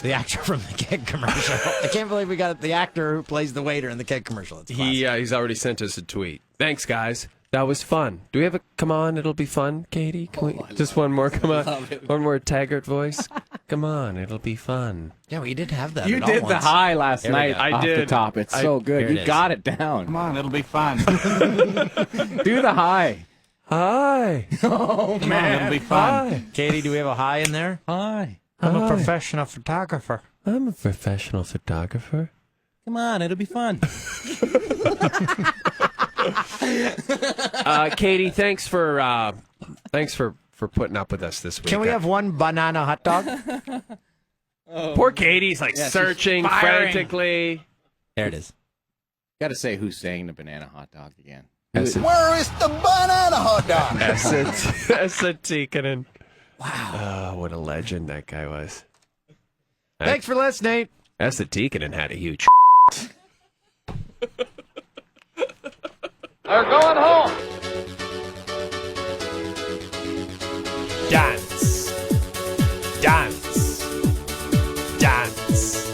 the actor from the keg commercial. I can't believe we got the actor who plays the waiter in the keg commercial. It's He's already sent us a tweet. Thanks, guys. That was fun. Do we have a come on, it'll be fun, Katie? Can we, just one more, come on. One more Taggart voice. Come on, it'll be fun. Yeah, we did have that. You did the high last night off the top. It's so good. You got it down. Come on, it'll be fun. Do the high. Hi. Oh, Come on, it'll be fun. Hi. Katie, do we have a hi in there? Hi. I'm a professional photographer. I'm a professional photographer. Come on, it'll be fun. Katie, thanks for putting up with us this week. Can we have one banana hot dog? Poor Katie's searching frantically. There it is. Got to say who's saying the banana hot dog again. Where is the banana hot dog? Essa Tikkanen. Wow. Oh, what a legend that guy was. Thanks for listening. Essa Tikkanen had a huge They're going home. Dance. Dance. Dance.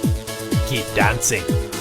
Keep dancing.